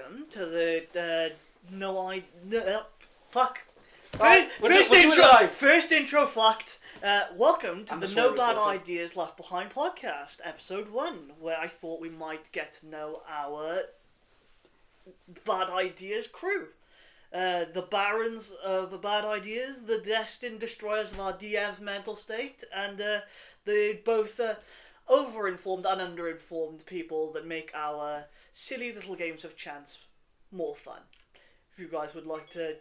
welcome to the First intro fucked. Welcome to the No Bad Ideas Left Behind podcast, episode 1, where I thought we might get to know our bad ideas crew. The barons of the bad ideas, the destined destroyers of our DM's mental state, and the both over-informed and under-informed people that make our silly little games of chance more fun. If you guys would like to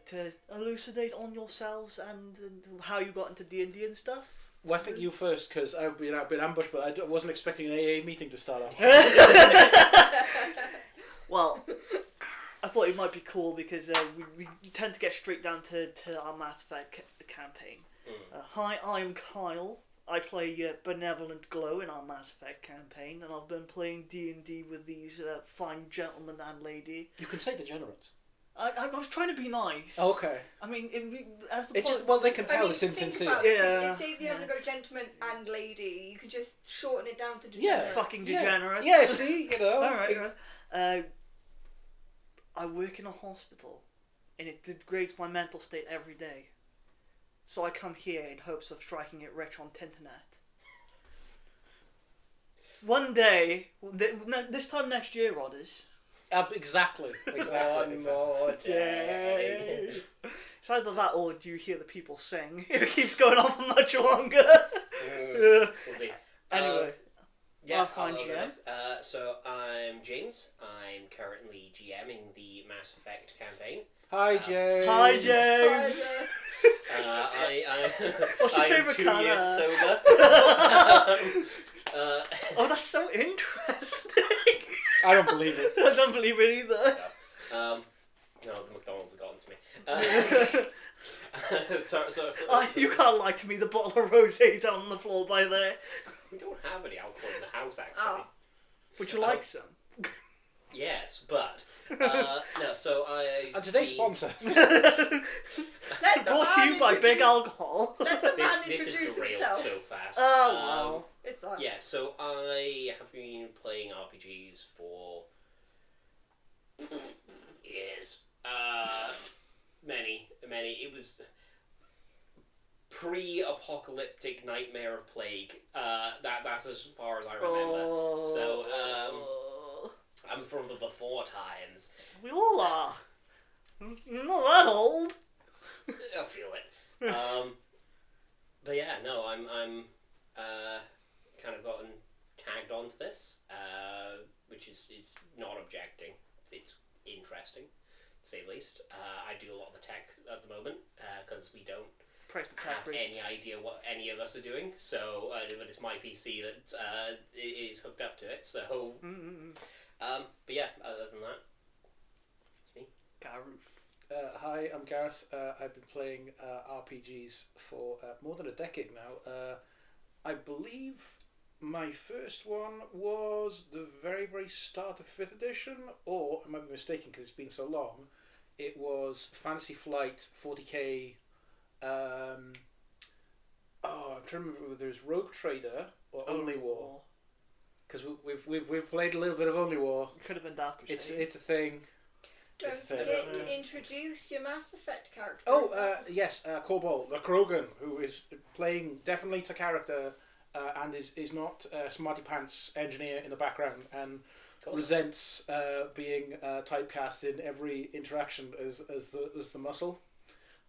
elucidate on yourselves and how you got into D&D and stuff. Well, I think you first, because I've been ambushed, but I wasn't expecting an AA meeting to start off. Well, I thought it might be cool because we tend to get straight down to our Mass Effect campaign. Hi, I'm Kyle. I play Benevolent Glow in our Mass Effect campaign, and I've been playing D&D with these fine gentlemen and lady. You can say degenerates. I was trying to be nice. Oh, okay. I mean, as the they can tell it's insincere. It says you have to go gentleman and lady. You could just shorten it down to degenerates. Yeah, fucking degenerates. Yeah, see, you know. Alright. I work in a hospital, and it degrades my mental state every day. So I come here in hopes of striking it rich on Tinternet. One day, this time next year, Rodders. Exactly. One more day. It's either that or do you hear the people sing? If it keeps going on for much longer. We'll see. Anyway. Yeah, I'll find GM. So I'm James. I'm currently GMing the Mass Effect campaign. Hi, James. Hi, James. What's your favourite colour? I'm 2 years sober. Oh, that's so interesting. I don't believe it. I don't believe it either. No, the McDonald's have gotten to me. So, you can't lie to me. The bottle of rosé down on the floor by there. We don't have any alcohol in the house, actually. Oh. Would you like some? Yes, but no. So I. And today's sponsor. Brought to you by Big Alcohol. Let the man This introduce is derailed himself. so fast. Oh wow! It's us. Yeah, so I have been playing RPGs for years. Many. It was pre-apocalyptic Nightmare of Plague. That's as far as I remember. Oh. So I'm from the before times. We all are. You're not that old. I feel it. But yeah, no, I'm kind of gotten tagged onto this, which is it's not objecting. It's interesting, to say the least. I do a lot of the tech at the moment because we don't have any idea what any of us are doing. So, but it's my PC that is hooked up to it. So, but yeah, other than that, it's me. Gareth. Hi, I'm Gareth. I've been playing RPGs for more than a decade now. I believe my first one was the very, very start of 5th edition, or I might be mistaken because it's been so long. It was Fantasy Flight 40k. I'm trying to remember whether it was Rogue Trader or Only War. Because we've played a little bit of Only War. It could have been Dark Crusade. It's a thing. Don't forget to introduce your Mass Effect character. Yes, Cobalt, the Krogan, who is playing definitely to character and is not a smarty pants engineer in the background and resents being typecast in every interaction as the muscle.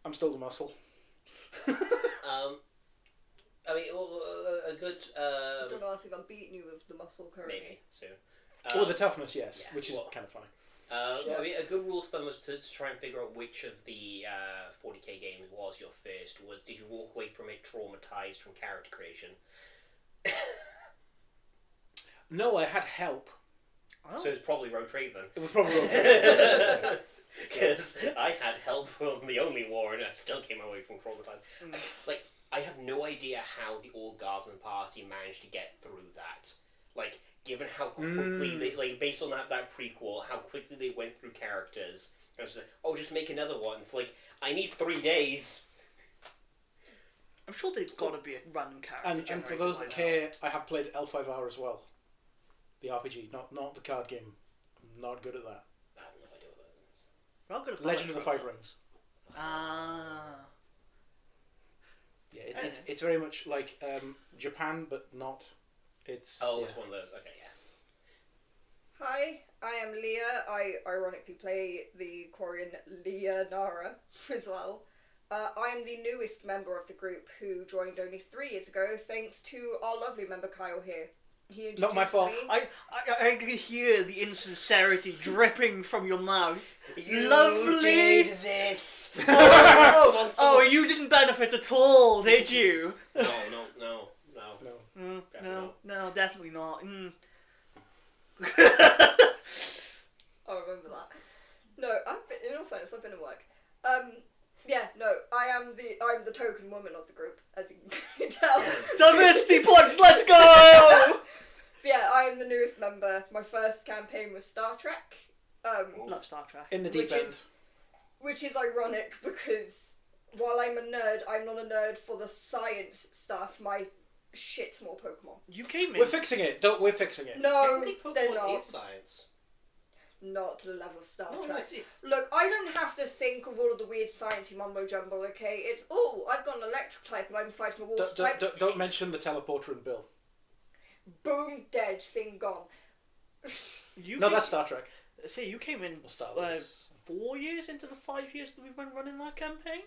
I'm still the muscle. I mean, a good. I don't know. I think I'm beating you with the muscle currently. Maybe soon. The toughness, yes, yeah, which is kind of funny. I mean, a good rule of thumb was to try and figure out which of the 40k games was your first. Did you walk away from it traumatized from character creation? No, I had help. Oh. So it was probably Rogue Trade then. It was probably Rogue Trade. Because I had help from the Only War and I still came away from traumatized. Like, I have no idea how the Orgasm Party managed to get through that. Like, given how quickly they, like, based on that prequel, how quickly they went through characters. I was like, just make another one. It's like, I need 3 days. I'm sure there's got to be a random character. And for those that care, I have played L5R as well. The RPG, not the card game. I'm not good at that. I have no idea How good is Legend of the Bullet Five Rings. Ah. Yeah, it's very much like Japan, but not. It's it's one of those. Okay, yeah. Hi, I am Leah. I ironically play the Korean Leah Nara as well. I am the newest member of the group who joined only 3 years ago, thanks to our lovely member Kyle here. He introduced Not my fault. me. I can hear the insincerity dripping from your mouth. You Lovely. did this. Oh, you didn't benefit at all, did you? No. No, definitely not. I remember that. No, in all fairness, I've been at work. I'm the token woman of the group, as you can tell. Diversity points, let's go! Yeah, I am the newest member. My first campaign was Star Trek. Love Star Trek. in the deep end. Which is ironic because while I'm a nerd, I'm not a nerd for the science stuff. My shit's more Pokemon. You came in. We're fixing it. We're fixing it. No, Pokemon they're not. is science. Not to the level of Star No, Trek. it's Look, I don't have to think of all of the weird sciencey mumbo jumbo, okay? It's, I've got an electric type and I'm fighting a water type. Don't mention the teleporter and Bill. Boom, dead, thing gone. That's Star Trek. See, you came in Star Wars. 4 years into the 5 years that we've been running that campaign?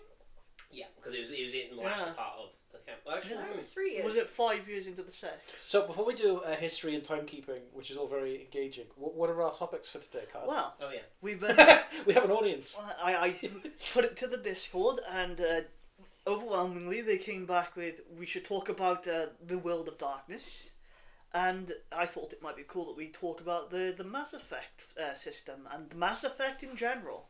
Yeah, because it was in the latter part of the camp. Actually, No, it was 3 years. Was it 5 years into the 6? So before we do history and timekeeping, which is all very engaging, what are our topics for today, Carl? Well, oh yeah, we've been... We have an audience. I put it to the Discord and overwhelmingly they came back with we should talk about the World of Darkness, and I thought it might be cool that we talk about the Mass Effect system and Mass Effect in general.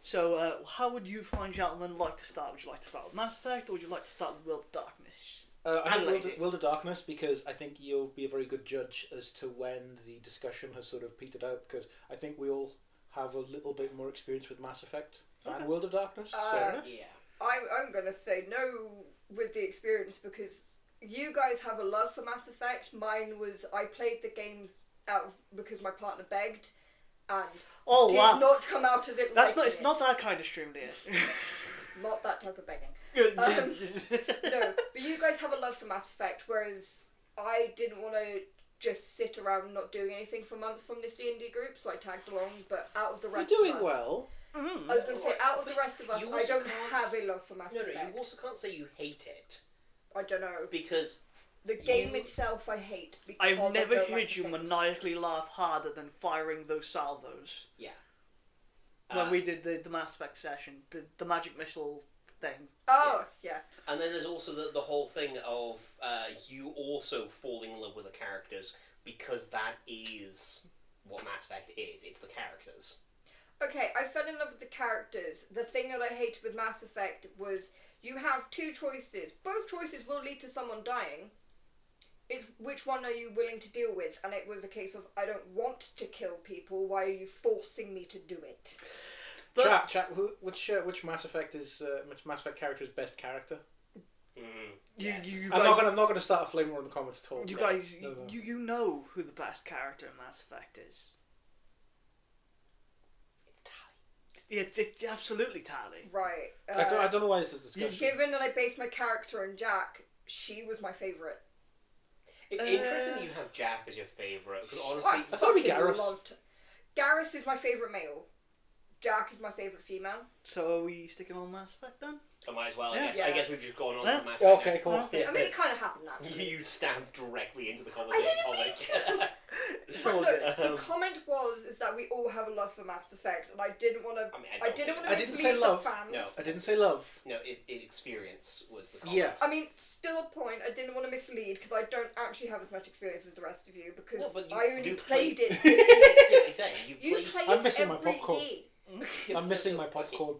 So how would you find, gentlemen, like to start? Would you like to start with Mass Effect or would you like to start with World of Darkness? I think World of Darkness, because I think you'll be a very good judge as to when the discussion has sort of petered out, because I think we all have a little bit more experience with Mass Effect than World of Darkness. yeah. I'm going to say no with the experience because you guys have a love for Mass Effect. Mine was, I played the games out because my partner begged and did not come out of it That's liking it's it. not that kind of stream, dear. Not that type of begging. Good. No, but you guys have a love for Mass Effect, whereas I didn't want to just sit around not doing anything for months from this D&D group, so I tagged along, but out of the rest You're of doing us... well. I was going to say, out of the rest of us, you I also don't can't have a love for Mass Effect. No, you also can't say you hate it I don't know. because The game itself I hate because I've never I don't heard like you the things. maniacally laugh harder than firing those salvos. yeah. When we did the Mass Effect session, the magic missile thing. Oh, yeah. And then there's also the whole thing of you also falling in love with the characters because that is what Mass Effect is. It's the characters. Okay, I fell in love with the characters. The thing that I hated with Mass Effect was you have 2 choices. Both choices will lead to someone dying. It's which one are you willing to deal with? And it was a case of, I don't want to kill people. Why are you forcing me to do it? But chat. Which Mass Effect is which Mass Effect character is best character? Yes. I'm not gonna start a flame war in the comments at all. You guys, No. you know who the best character in Mass Effect is. It's Tali. It's absolutely Tali. Right. I don't know why this is a discussion. Given that I based my character on Jack, she was my favourite. It's interesting you have Jack as your favourite because honestly, I thought it'd be Gareth. Gareth is my favourite male. Jack is my favourite female. So are we sticking on Mass Effect then? I might as well. Yeah. I guess we've just gone on Yeah. to the Mass Effect. Okay, cool. Yeah. I mean, it kind of happened naturally. You stabbed directly into the conversation of it. So Look, the comment is that we all have a love for Mass Effect, and I didn't want to. I didn't want to I didn't say mislead the love. fans. No. I didn't say love. No, it's experience was the comment. Yeah. I mean, still a point. I didn't want to mislead because I don't actually have as much experience as the rest of you because Well, but you- I only you played played- it. This year. Yeah, exactly. You played. play I'm it missing my every popcorn. year. I'm missing my popcorn.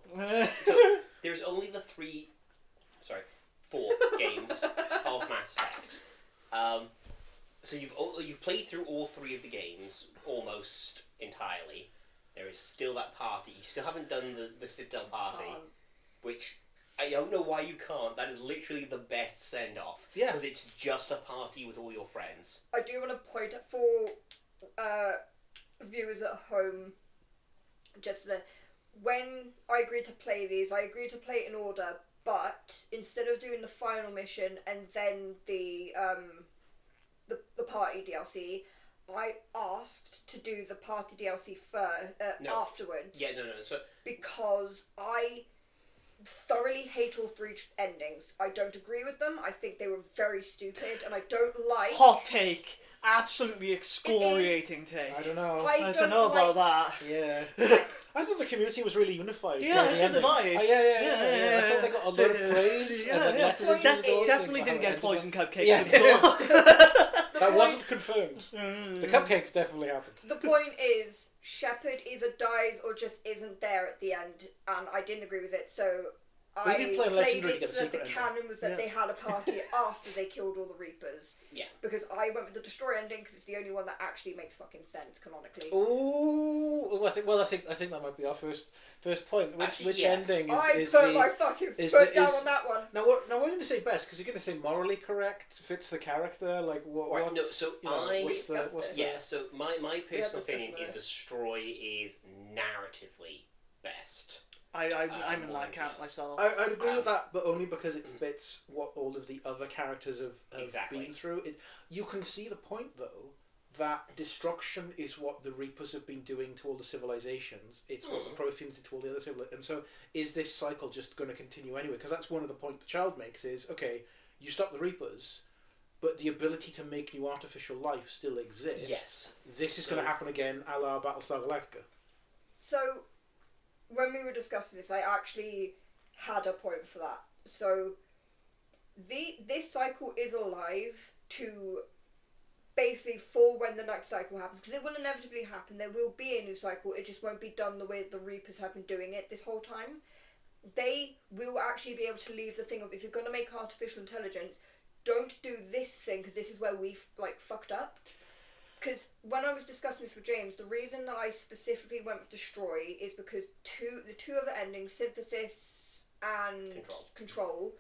So there's only the 4 games of Mass Effect. So you've played through all 3 of the games almost entirely. There is still that party. You still haven't done the sit-down party, which I don't know why you can't. That is literally the best send-off. Yeah. Because it's just a party with all your friends. I do want to point out for viewers at home, just that when I agreed to play these, I agreed to play it in order, but instead of doing the final mission and then the party DLC, I asked to do the party DLC afterwards. Yeah, no. So because I thoroughly hate all three endings. I don't agree with them. I think they were very stupid, and I don't like. Hot take. Absolutely excoriating take. I don't know. I don't know about that. Yeah. I thought the community was really unified. Yeah, so did I. Yeah. I thought they got a lot of praise. Yeah, and then letters into the door definitely saying didn't how get it poison ended cupcakes. Yeah. That wasn't confirmed. The cupcakes definitely happened. The point is, Shepard either dies or just isn't there at the end, and I didn't agree with it, so I didn't play played Legendary to it get the so that the secret ending. canon was that they had a party after they killed all the Reapers. Yeah. Because I went with the Destroy ending because it's the only one that actually makes fucking sense canonically. Ooh, I think that might be our first point. Which yes. ending I is put the, my fucking is foot the- down is- on that one. Now, what are you going to say best? Because you're going to say morally correct, fits the character, like what? Right, what's, no, so you know, I- what's the, what's the, yeah, so my personal opinion discussion is Destroy is narratively best. I'm in more that camp than yes. myself. I'd agree with that, but only because it fits what all of the other characters have Exactly. been through. You can see the point, though, that destruction is what the Reapers have been doing to all the civilizations. It's what the Protheans did to all the other civilizations. And so, is this cycle just going to continue anyway? Because that's one of the points the child makes is, okay, you stop the Reapers, but the ability to make new artificial life still exists. Yes. This is going to happen again, a la Battlestar Galactica. So, when we were discussing this, I actually had a point for that. So, this cycle is alive to basically for when the next cycle happens, because it will inevitably happen. There will be a new cycle. It just won't be done the way the Reapers have been doing it this whole time. They will actually be able to leave the thing of, if you're going to make artificial intelligence, don't do this thing, because this is where we've fucked up. Because when I was discussing this with James, the reason that I specifically went with Destroy is because the two other endings, Synthesis and Control,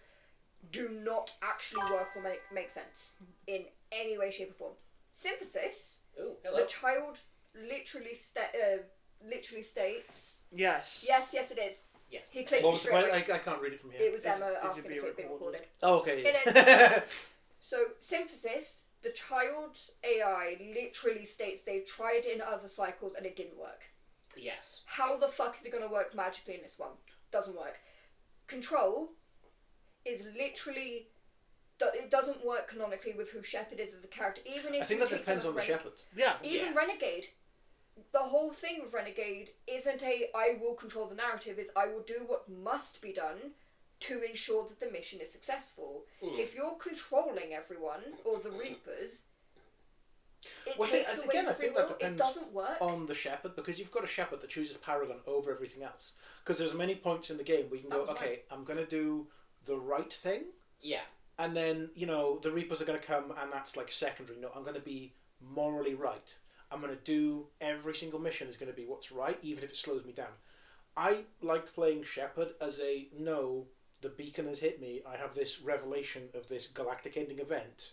do not actually work or make sense in any way, shape, or form. Synthesis, Ooh, hello. the child literally states. Yes. Yes, it is. Yes. He clicked What it was the straight point? away. I can't read it from here. It was Is Emma it asking being if it had been recorded? recorded. Oh, okay. It is. So, Synthesis, the child AI literally states they've tried it in other cycles and it didn't work. Yes. How the fuck is it going to work magically in this one? Doesn't work. Control is literally... It doesn't work canonically with who Shepard is as a character, even if I think you that take them depends as on the Shepherd. Yeah. Even Yes. Renegade. The whole thing with Renegade isn't I will control the narrative, is I will do what must be done to ensure that the mission is successful. If you're controlling everyone, or the Reapers, it takes away again, I free think will. that It depends doesn't work. on the Shepherd, because you've got a Shepherd that chooses Paragon over everything else. Because there's many points in the game where you can go, That was okay, I'm going to do the right thing, Yeah. and then, the Reapers are going to come, and that's like secondary. No, I'm going to be morally right. I'm going to do every single mission is going to be what's right, even if it slows me down. I liked playing Shepard as no, the beacon has hit me, I have this revelation of this galactic ending event.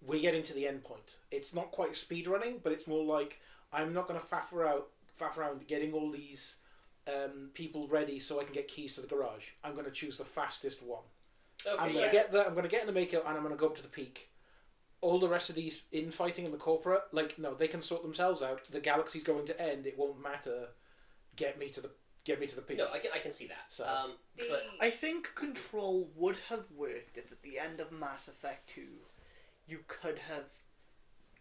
We're getting to the end point. It's not quite speedrunning, but it's more like, I'm not going to faff around getting all these people ready so I can get keys to the garage. I'm going to choose the fastest one. Okay. I'm going to get there, I'm going to get in the makeout, and I'm going to go up to the peak. All the rest of these infighting in the corporate, no, they can sort themselves out. The galaxy's going to end. It won't matter. Get me to the peak. No, I can see that. So- But I think Control would have worked if at the end of Mass Effect 2 you could have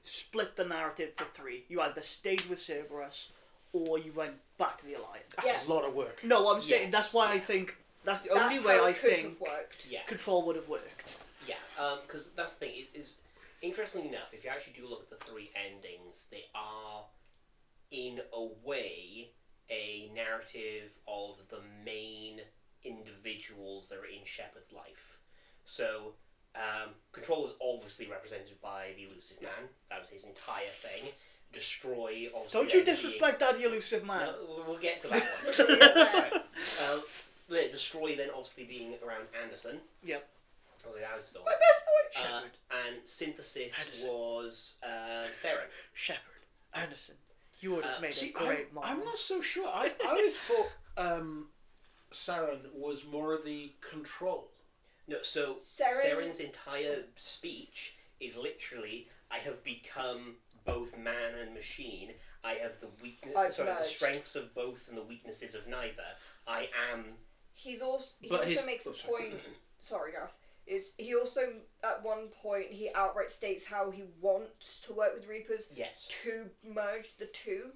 split the narrative for three. You either stayed with Cerberus or you went back to the Alliance. That's a lot of work. No, I'm saying Yes, that's why I yeah. think that's the That's only way how I it could think have worked. yeah. Control would have worked. Yeah, because that's the thing. Is interestingly enough, if you actually do look at the three endings, they are, in a way, a narrative of the main individuals that are in Shepard's life. So, Control is obviously represented by the Elusive Man. That was his entire thing. Destroy, obviously. Don't you then disrespect that elusive man. No, we'll get to that one. Right. Destroy then obviously being around Anderson. Yep. Oh, that was the My best boy! Shepard. and Synthesis Anderson. was Saren. Shepard. Anderson. You would have made a See, great model. I'm not so sure. I always thought Saren was more of the control. No, so Saren's entire speech is literally, I have become both man and machine. I have the the strengths of both and the weaknesses of neither. I am. He also makes a point. Sorry, Gareth. He also at one point he outright states how he wants to work with Reapers. Yes. To merge the two.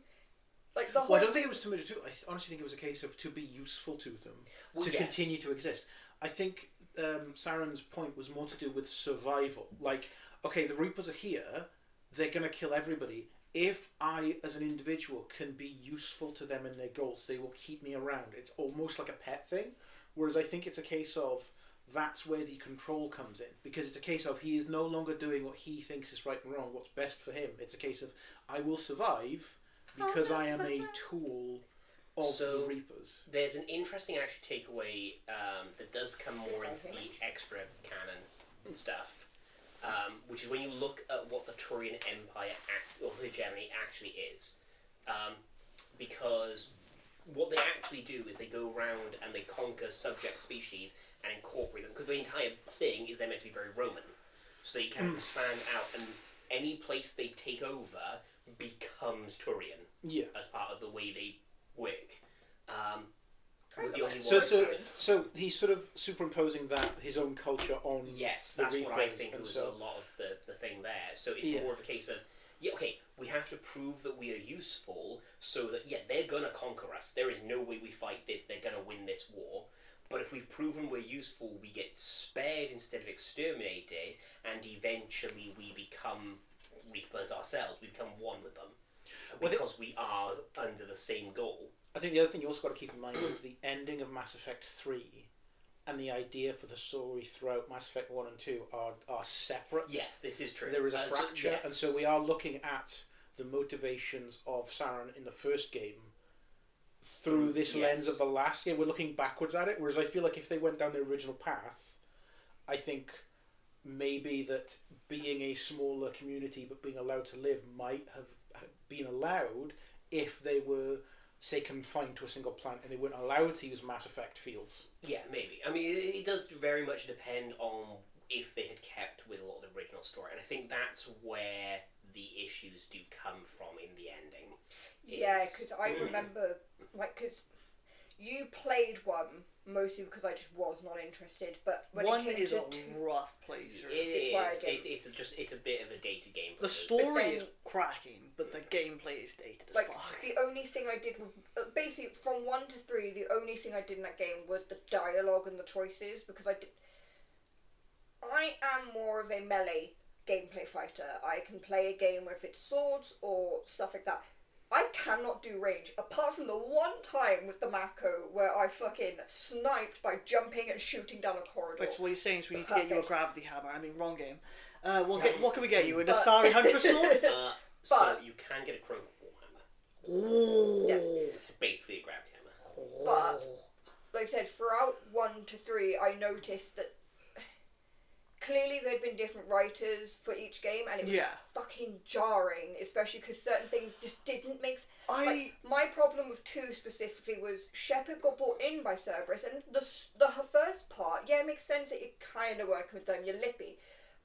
Like the whole. Well, I don't think it was to merge the two. I honestly think it was a case of to be useful to them, continue to exist. I think Saren's point was more to do with survival. Like, okay, the Reapers are here. They're gonna kill everybody. If I, as an individual, can be useful to them in their goals, they will keep me around. It's almost like a pet thing. Whereas I think it's a case of that's where the control comes in. Because it's a case of he is no longer doing what he thinks is right and wrong, what's best for him. It's a case of I will survive because I am a tool of the Reapers. There's an interesting actually takeaway that does come more into the extra canon and stuff. Which is when you look at what the Turian Empire or hegemony actually is. Because what they actually do is they go around and they conquer subject species and incorporate them. Because the entire thing is they're meant to be very Roman. So they can expand out, and any place they take over becomes Turian. Yeah. As part of the way they work. So he's sort of superimposing his own culture on. Yes, that's what I think was a lot of the thing there. So it's more of a case of we have to prove that we are useful, so that they're gonna conquer us. There is no way we fight this. They're gonna win this war. But if we've proven we're useful, we get spared instead of exterminated, and eventually we become Reapers ourselves. We become one with them because we are under the same goal. I think the other thing you also got to keep in mind is the ending of Mass Effect 3 and the idea for the story throughout Mass Effect 1 and 2 are separate. Yes, this is true. There is a fracture, and so we are looking at the motivations of Saren in the first game through this lens of the last game. We're looking backwards at it, whereas I feel like if they went down the original path, I think maybe that being a smaller community but being allowed to live might have been allowed if they were, say, confined to a single planet and they weren't allowed to use Mass Effect fields. Yeah, maybe. I mean, it does very much depend on if they had kept with a lot of the original story, and I think that's where the issues do come from in the ending. Yeah, because I remember, because you played one mostly because I just was not interested, but when one it came is to a rough playthrough. It's a bit of a dated game. The story is cracking, but the gameplay is dated as fuck. The only thing I did with basically from 1 to 3, the only thing I did in that game was the dialogue and the choices, because I am more of a melee gameplay fighter. I can play a game with it's swords or stuff like that. I cannot do range, apart from the one time with the Mako where I fucking sniped by jumping and shooting down a corridor. Wait, so what you're saying is we need to get you a gravity hammer. I mean, wrong game. What can we get you? An Asari Huntress sword? So you can get a crowbar hammer. Ooh. Yes. It's basically a gravity hammer. But, like I said, throughout 1 to 3, I noticed that clearly there'd been different writers for each game, and it was fucking jarring, especially because certain things just didn't make sense. My problem with 2 specifically was Shepard got brought in by Cerberus, and her first part, it makes sense that you're kind of working with them, you're lippy.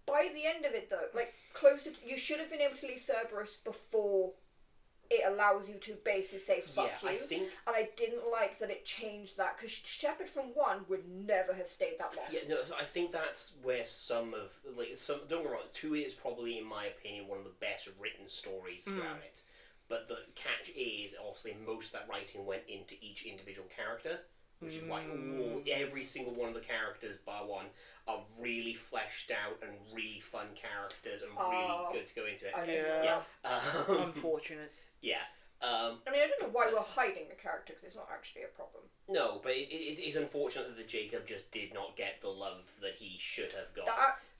By the end of it, though, you should have been able to leave Cerberus before it allows you to basically say fuck you. And I didn't like that it changed that, because Shepard from 1 would never have stayed that long. Yeah, no, I think that's where don't get me wrong, 2 is probably, in my opinion, one of the best written stories throughout it. But the catch is, obviously, most of that writing went into each individual character, which is why every single one of the characters, bar one, are really fleshed out and really fun characters and really good to go into it. Unfortunate. Yeah. I don't know why we're hiding the character, because it's not actually a problem. No, but it is unfortunate that Jacob just did not get the love that he should have got.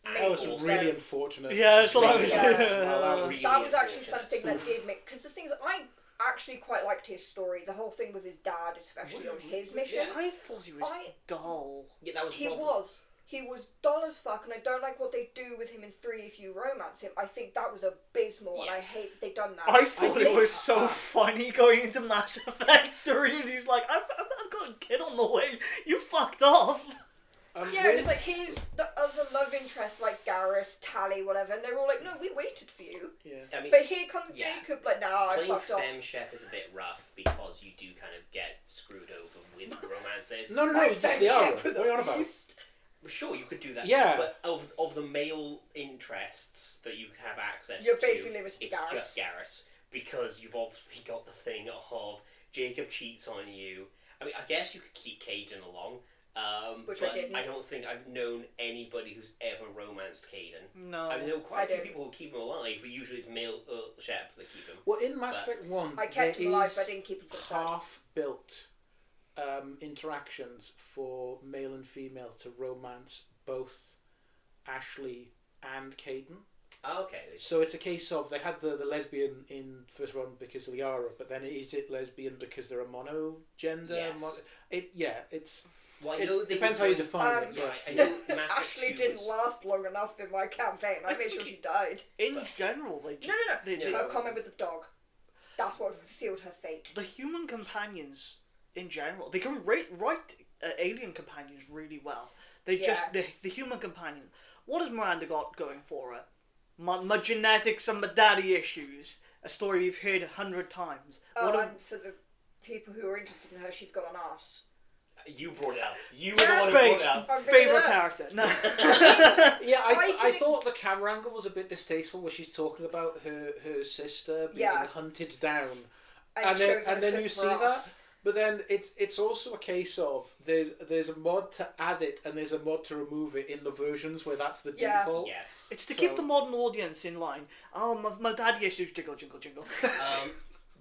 That was really unfortunate. Yeah, that's what I was That was actually something that did make... Because the things I actually quite liked his story, the whole thing with his dad, especially on his mission. I thought he was dull. Yeah, that was the problem. He was dull as fuck, and I don't like what they do with him in 3 if you romance him. I think that was abysmal, and I hate that they've done that. I thought it was so funny going into Mass Effect 3, and he's like, I'm got a kid on the way. You fucked off. Yeah, and it's like he's the other love interest, like Gareth, Tally, whatever, and they're all like, no, we waited for you. Yeah. I mean, But here comes Jacob, like, no, I playing fucked off. Femme Chef is a bit rough because you do kind of get screwed over with romances. No, My it's Femme the hour. Chef was What are you on about? beast. Sure, you could do that. Yeah. But of the male interests that you have access You're to, basically limited to it's Gareth. just Gareth. Because you've obviously got the thing of Jacob cheats on you. I mean, I guess you could keep Caden along. Which but I didn't. I don't think I've known anybody who's ever romanced Caden. No. I know quite a few didn't. people who keep him alive, but usually it's male Shep that keep him. Well, in Mass Effect 1, I kept there him alive, is but I didn't keep him for the third. half-built interactions for male and female to romance both Ashley and Caden. Oh, okay. So it's a case of they had the lesbian in first one because of Liara, but then is it lesbian because they're a monogender? Yes. It's Well, I know it they depends how were you doing- define it. Yeah, But I know Mass Effect Ashley 2 didn't was- last long enough in my campaign. I made sure she died. In general, they just... No. They, Her comment with the dog. That's what sealed her fate. the human companions, in general, they can write alien companions really well. They just... The human companion... What has Miranda got going for her? My genetics and my daddy issues. A story you've heard 100 times. Oh, and for the people who are interested in her, she's got an ass. You brought it up. You were the one who brought it up. I'm bringing it Favourite up. character. No. yeah, I can- thought the camera angle was a bit distasteful where she's talking about her sister being hunted down, and then you see that. But then it's also a case of there's a mod to add it and there's a mod to remove it in the versions where that's the default. Yes. It's to keep the modern audience in line. Oh, my daddy issues, jingle, jingle, jingle.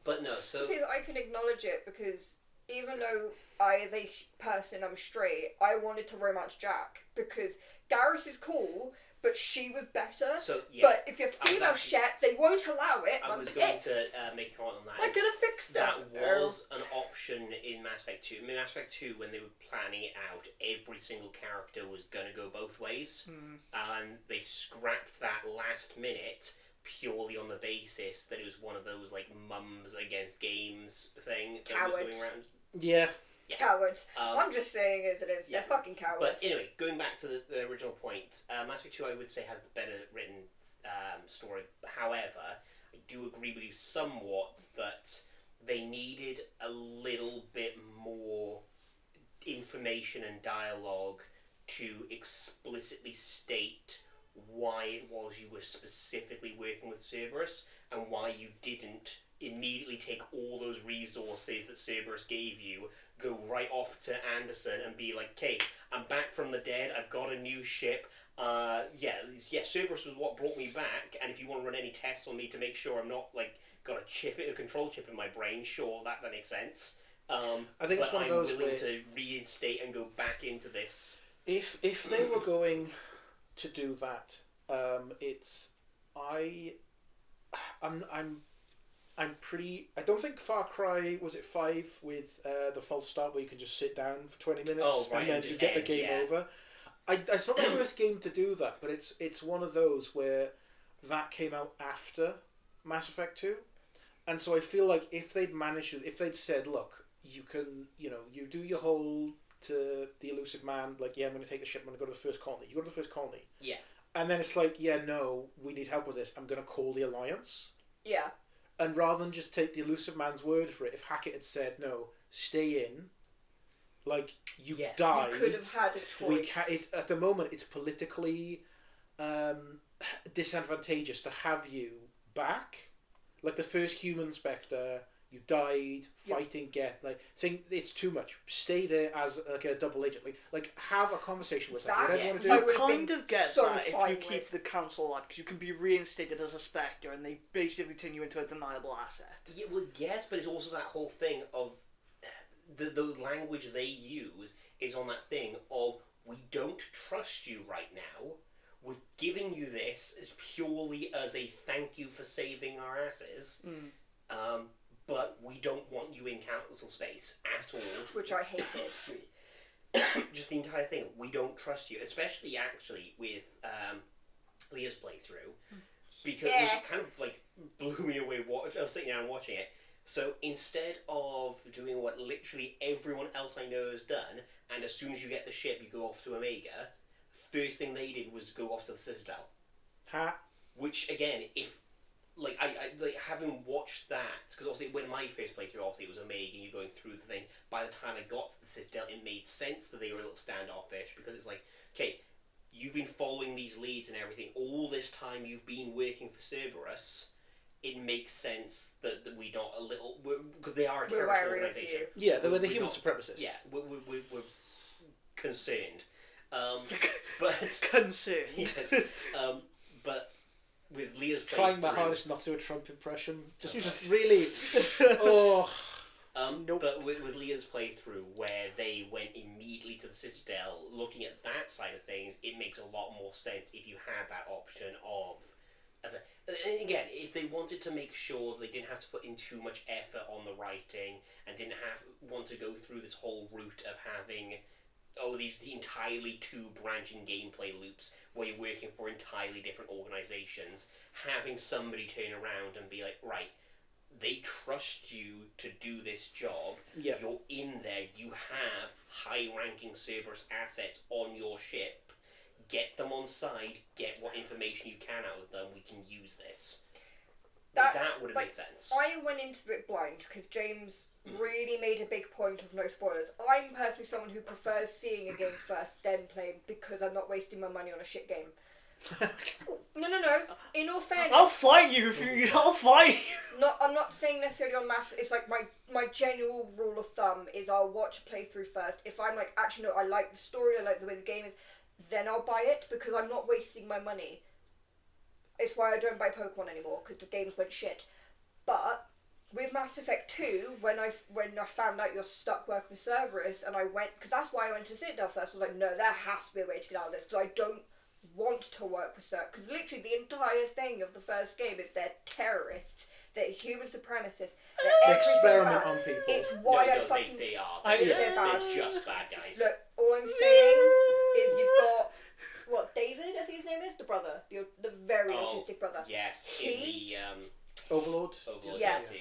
But no, so... See, I can acknowledge it because even though I, as a person, I'm straight, I wanted to romance Jack because Gareth is cool, but she was better. So, yeah. But if you're female Shep, they won't allow it. I I'm was going pissed. to make a comment on that. They're gonna fix that. That was an option in Mass Effect 2. In Mass Effect 2, when they were planning it out, every single character was going to go both ways. And they scrapped that last minute purely on the basis that it was one of those, like, mums against games thing that was going around. Yeah. Cowards. I'm just saying as it is. Yeah. They're fucking cowards. But anyway, going back to the original point, Mass Effect 2 I would say has the better written story. However, I do agree with you somewhat that they needed a little bit more information and dialogue to explicitly state why it was you were specifically working with Cerberus and why you didn't immediately take all those resources that Cerberus gave you, go right off to Anderson and be like, okay, I'm back from the dead, I've got a new ship, Cerberus was what brought me back, and if you want to run any tests on me to make sure I'm not, like, got a control chip in my brain, sure, that makes sense. I think it's one of those I'm willing where to reinstate and go back into this. if they were going to do that, I'm pretty. I don't think Far Cry was it 5 with the false start where you can just sit down for 20 minutes and then you get the game over. I saw the first game to do that, but it's one of those where that came out after Mass Effect 2, and so I feel like if they'd managed, if they'd said, look, you can, you do your whole to the elusive man, like, yeah, I'm going to take the ship, I'm going to go to the first colony. You go to the first colony. Yeah. And then it's like, yeah, no, we need help with this. I'm going to call the Alliance. Yeah. And rather than just take the elusive man's word for it, if Hackett had said, no, stay in, like, you died. You could have had a choice. At the moment, it's politically disadvantageous to have you back. Like, the first human Spectre, you died fighting Geth. Like, think it's too much. Stay there as like a double agent. Like have a conversation with them. Yes. You kind of get so that if you fine keep with. the council alive, because you can be reinstated as a Spectre, and they basically turn you into a deniable asset. Yeah, well, yes, but it's also that whole thing of the language they use is on that thing of, we don't trust you right now. We're giving you this purely as a thank you for saving our asses. But we don't want you in council space at all. Which I hated. Just the entire thing. We don't trust you. Especially, actually, with Leah's playthrough. Because it kind of, like, blew me away. I was sitting down and watching it. So instead of doing what literally everyone else I know has done, and as soon as you get the ship, you go off to Omega, first thing they did was go off to the Citadel. Ha. Which, again, if... Like, I like, having watched that, because obviously when my first playthrough, obviously it was Omega and you're going through the thing, by the time I got to the Citadel, it made sense that they were a little standoffish, because it's like, okay, you've been following these leads and everything, all this time you've been working for Cerberus, it makes sense that we're not a little... Because they are a terrorist organisation. Yeah, they were the human supremacists. Yeah, we're concerned. But... Concerned. Yes. But... With Leah's trying my playthrough... hardest not to do a Trump impression. Just really... oh... Nope. But with Leah's playthrough, where they went immediately to the Citadel, looking at that side of things, it makes a lot more sense if you had that option of... And again, if they wanted to make sure they didn't have to put in too much effort on the writing, and didn't want to go through this whole route of having... these entirely two branching gameplay loops where you're working for entirely different organisations, having somebody turn around and be like, right, they trust you to do this job, you're in there, you have high-ranking Cerberus assets on your ship, get them on side, get what information you can out of them, we can use this. That would have made sense. I went into it blind because James really made a big point of no spoilers. I'm personally someone who prefers seeing a game first, then playing, because I'm not wasting my money on a shit game. No. In all fairness, I'll fight you if you. I'll fight you. I'm not saying necessarily on mass. It's like my general rule of thumb is I'll watch a playthrough first. If I'm like, actually no, I like the story, I like the way the game is, then I'll buy it because I'm not wasting my money. It's why I don't buy Pokemon anymore, because the games went shit. But with Mass Effect 2, when I found out you're stuck working with Cerberus, and I went... Because that's why I went to Citadel first. I was like, no, there has to be a way to get out of this, because I don't want to work with Cerberus. Because literally the entire thing of the first game is they're terrorists, they're human supremacists, they experiment on people. It's why no, I fucking... They are. They're bad. They're just bad guys. Look, all I'm saying is you've got... What, David, I think his name is? The brother. The very autistic brother. Yes, He... Overlord? Yes.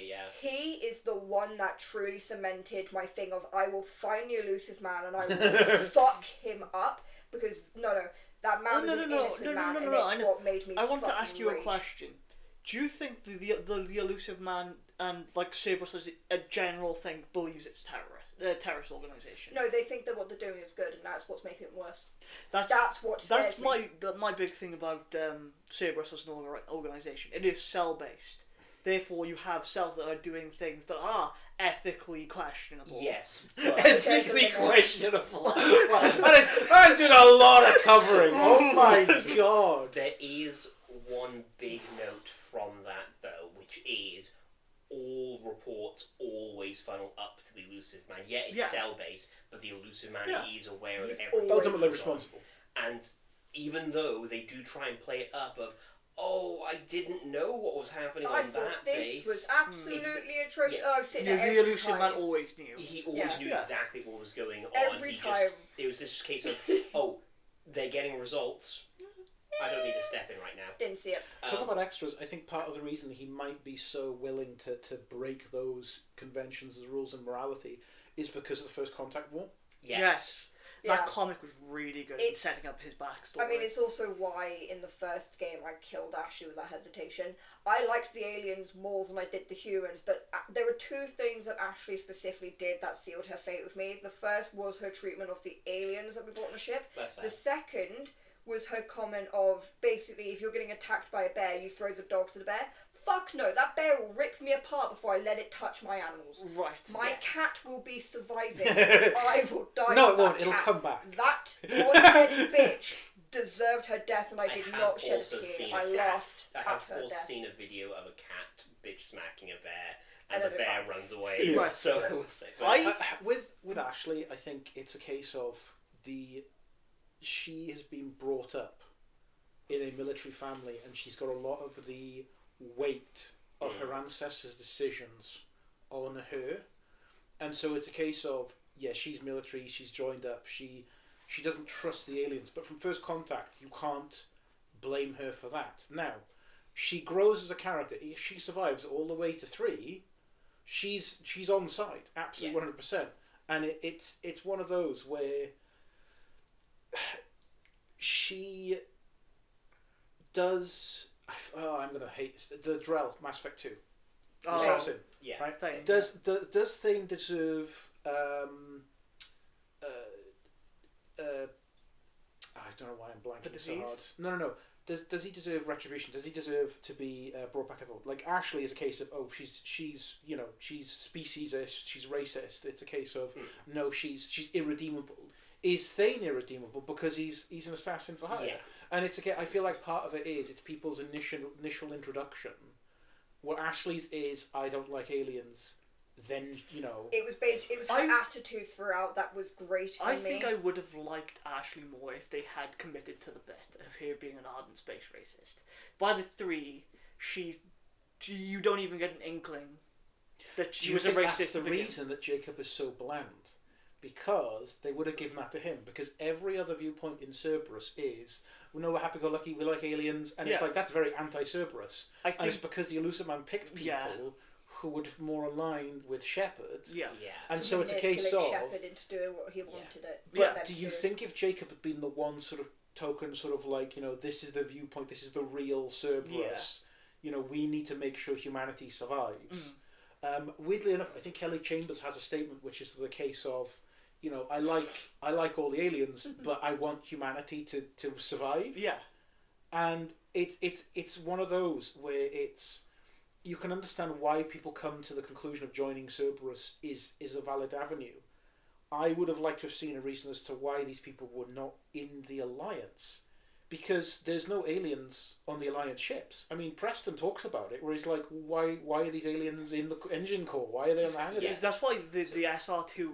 He is the one that truly cemented my thing of I will find the elusive man and I will fuck him up, because, that man was an innocent man and it's what made me I want to ask you rage. a question. Do you think the elusive man and like Cerberus as a general thing believes it's terrorist organisation? No, they think that what they're doing is good and that's what's making it worse. That's what That's scares me. my big thing about Cerberus as an organisation. It is cell based. Therefore, you have cells that are doing things that are ethically questionable. Yes. Ethically questionable. That is doing a lot of covering. Oh my god. There is one big note from that, though, which is all reports always funnel up to the elusive man. Yeah, it's cell-based, but the elusive man is aware of everything. Ultimately responsible. And even though they do try and play it up of, I didn't know what was happening on that base. This was absolutely atrocious. Yeah. I was sitting there every the elusive man always knew. He always knew exactly what was going on. Every time. It was this case of, they're getting results. I don't need to step in right now. Didn't see it. Talk about extras. I think part of the reason he might be so willing to break those conventions as rules and morality is because of the First Contact War. Yes. That comic was really good in setting up his backstory. I mean, it's also why in the first game I killed Ashley without hesitation. I liked the aliens more than I did the humans, but there were two things that Ashley specifically did that sealed her fate with me. The first was her treatment of the aliens that we brought on the ship. That's fair. The second was her comment of, basically, if you're getting attacked by a bear, you throw the dog to the bear. Fuck no, that bear will rip me apart before I let it touch my animals. Right. My cat will be surviving. I will die. No, it won't. It'll come back. That one-headed bitch deserved her death, and I did not shed a tear. I laughed at her death. I have also seen a video of a cat bitch smacking a bear, and the bear runs away. Right. So I will say. With Ashley, I think it's a case of she has been brought up in a military family, and she's got a lot of the weight of her ancestors' decisions on her, and so it's a case of she's military, she's joined up, she doesn't trust the aliens, but from First Contact you can't blame her for that. Now she grows as a character. If she survives all the way to 3, she's on side, absolutely 100%, and it's one of those where she does. I'm gonna hate the Drell Mass Effect 2. Assassin. Yeah. Right. Thane, Does Thane deserve? I don't know why I'm blanking so hard. No. Does he deserve retribution? Does he deserve to be brought back and forth? Like Ashley is a case of she's speciesist, she's racist. It's a case of no, she's irredeemable. Is Thane irredeemable because he's an assassin for hire? Yeah. And I feel like part of it is it's people's initial introduction. What Ashley's is I don't like aliens. Then it was her attitude throughout that was great. I think I would have liked Ashley more if they had committed to the bit of her being an ardent space racist. By the 3, you don't even get an inkling that she was a racist. That's the reason that Jacob is so bland, because they would have given that to him. Because every other viewpoint in Cerberus is, we're happy-go-lucky, we like aliens, and it's like that's very anti-Cerberus. And it's because the Elusive Man picked people who would more align with Shepard. Yeah. And so it's a case of Shepard into doing what he wanted it. But do you think if Jacob had been the one sort of token, sort of like, this is the viewpoint, this is the real Cerberus, we need to make sure humanity survives. Weirdly enough, I think Kelly Chambers has a statement which is the case of, I like all the aliens, but I want humanity to survive. Yeah. And it's one of those where you can understand why people come to the conclusion of joining Cerberus is a valid avenue. I would have liked to have seen a reason as to why these people were not in the Alliance. Because there's no aliens on the Alliance ships. I mean, Preston talks about it, where he's like, why are these aliens in the engine core? Why are they on the hangar? Yeah. That's why the SR2,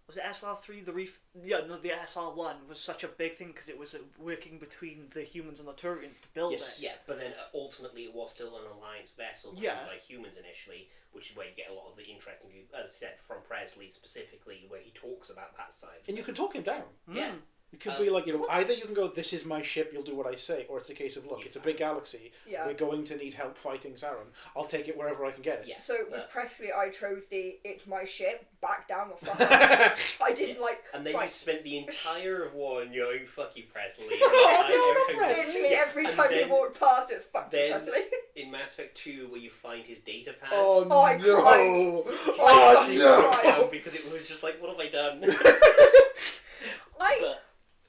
was it SR3, the SR1 was such a big thing, because it was working between the humans and the Turians to build it. Yeah, but then ultimately it was still an Alliance vessel crewed by humans initially, which is where you get a lot of the interesting view, as said from Presley specifically, where he talks about that side of and you can talk him down. Yeah. It could be like, either you can go, this is my ship, you'll do what I say, or it's a case of, look, it's a big galaxy, we're going to need help fighting Saren. I'll take it wherever I can get it. Yeah. So with Presley, I chose it's my ship, back down or fuck off. I didn't like... And then you spent the entire of one going, fuck you, Presley. Literally every time you walked past it, fuck you, Presley. In Mass Effect 2, where you find his data pad... I cried. Down because it was just like, what have I done?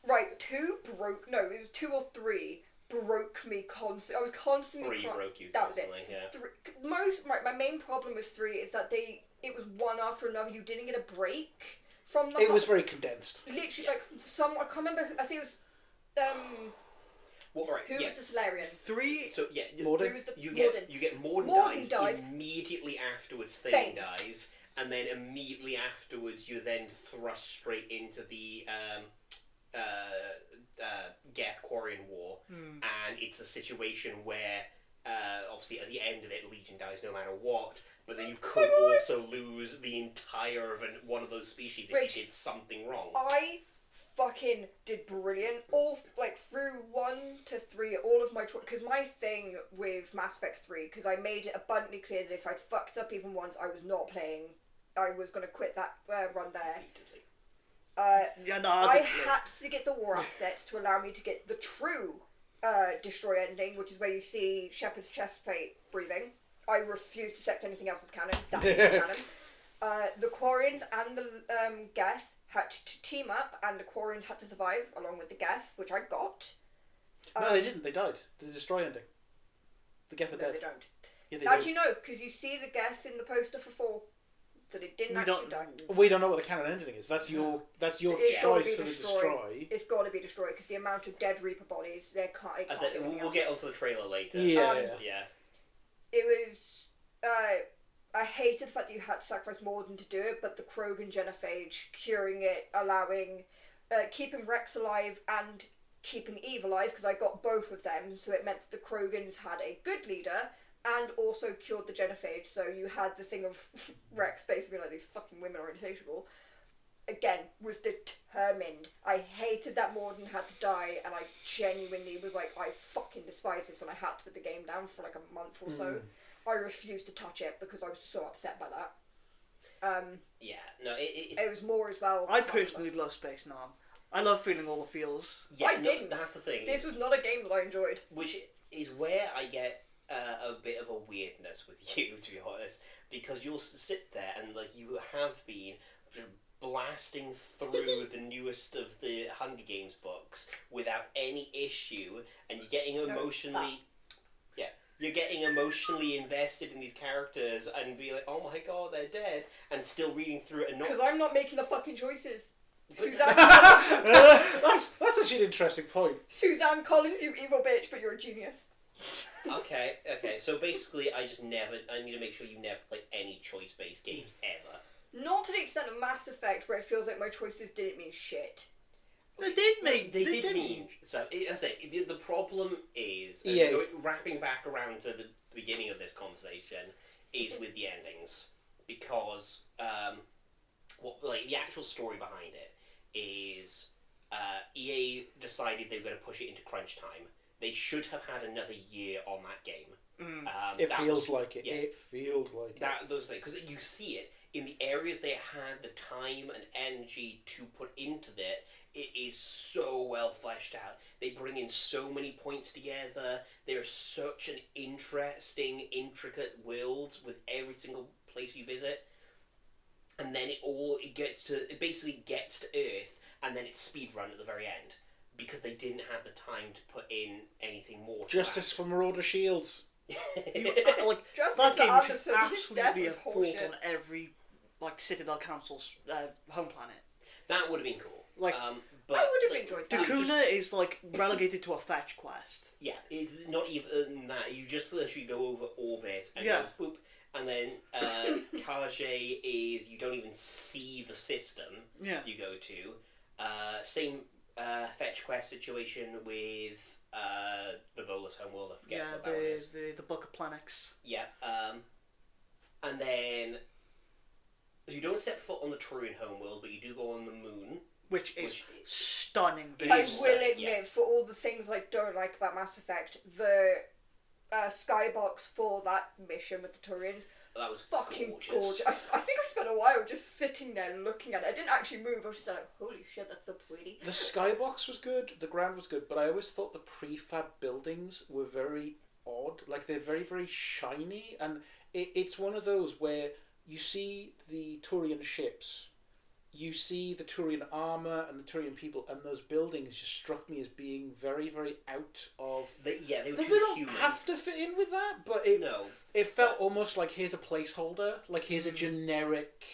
Right, 2 broke... No, it was 2 or 3 broke me constantly. I was constantly... 3 broke you that was it. Yeah. My main problem with 3 is that it was one after another. You didn't get a break from them. It was very condensed. Literally, I can't remember, I think it was... Who was the Solarian? 3... So, Morden. You get Morden dies. Immediately afterwards, Thane dies. And then immediately afterwards, you're then thrust straight into the Geth Quarian War, and it's a situation where obviously at the end of it, Legion dies no matter what. But then you could also lose the entire of one of those species if you did something wrong. I fucking did brilliant. All through 1 to 3, all of my because my thing with Mass Effect 3, because I made it abundantly clear that if I'd fucked up even once, I was not playing. I was going to quit that run there. I had to get the war assets to allow me to get the true destroy ending, which is where you see Shepard's chest plate breathing. I refuse to accept anything else as canon. That's canon. The Quarians and the Geth had to team up, and the Quarians had to survive along with the Geth, which I got. No, they didn't. They died. The destroy ending. The Geth are dead. No, they don't. Yeah, they actually, no, because you see the Geth in the poster for 4. So they didn't actually die. We don't know what the canon ending is. That's your choice for the destroy. It's got to be destroyed because the amount of dead Reaper bodies, they can't. We'll get onto the trailer later. Yeah. It was. I hated the fact that you had to sacrifice Morden to do it, but the Krogan genophage curing it, allowing, keeping Rex alive and keeping Eve alive, because I got both of them, so it meant that the Krogans had a good leader and also cured the genophage. So you had the thing of Rex basically like, these fucking women are insatiable. Again, was determined. I hated that Morden had to die, and I genuinely was like, I fucking despise this, and I had to put the game down for like a month or so. I refused to touch it because I was so upset by that. Yeah, no, it was more as well. I personally love Space Nam. I love feeling all the feels. Yeah, I didn't. That's the thing. This was not a game that I enjoyed. Which is where I get a bit of a weirdness with you, to be honest, because you'll sit there and like you have been just blasting through the newest of the Hunger Games books without any issue, and you're getting emotionally. You're getting emotionally invested in these characters and be like, oh my god, they're dead, and still reading through it and not. Because I'm not making the fucking choices. Suzanne. That's actually an interesting point. Suzanne Collins, you evil bitch, but you're a genius. Okay. So basically, I need to make sure you never play any choice-based games ever. Not to the extent of Mass Effect, where it feels like my choices didn't mean shit. They did mean. They did mean. So, I say the problem is wrapping back around to the beginning of this conversation is with the endings, because the actual story behind it is EA decided they were going to push it into crunch time. They should have had another year on that game. It feels like it. Yeah, it feels like it. Those things, because you see it in the areas they had the time and energy to put into it. It is so well fleshed out. They bring in so many points together. There's such an interesting, intricate world with every single place you visit. And then it basically gets to Earth, and then it's speedrun at the very end. Because they didn't have the time to put in anything more. Justice for Marauder Shields. That game should absolutely have fought on every Citadel Council's home planet. That would have been cool. But I would have enjoyed that. Dakuna is relegated to a fetch quest. Yeah, it's not even that. You just literally go over orbit and go boop, and then Kage is you don't even see the system. Yeah. You go to same fetch quest situation with the Volus homeworld. I forget what that one is. the Book of Planets. Yeah. And then you don't step foot on the Turian homeworld, but you do go on the moon. Which is stunning. I will admit, for all the things I don't like about Mass Effect, the skybox for that mission with the Turians, that was fucking gorgeous. I think I spent a while just sitting there looking at it. I didn't actually move. I was just like, holy shit, that's so pretty. The skybox was good, the ground was good, but I always thought the prefab buildings were very odd. They're very, very shiny, and it's one of those where you see the Turian ships, you see the Turian armour and the Turian people, and those buildings just struck me as being very, very out of... They were too don't human. Have to fit in with that, but it felt almost like here's a placeholder, here's a generic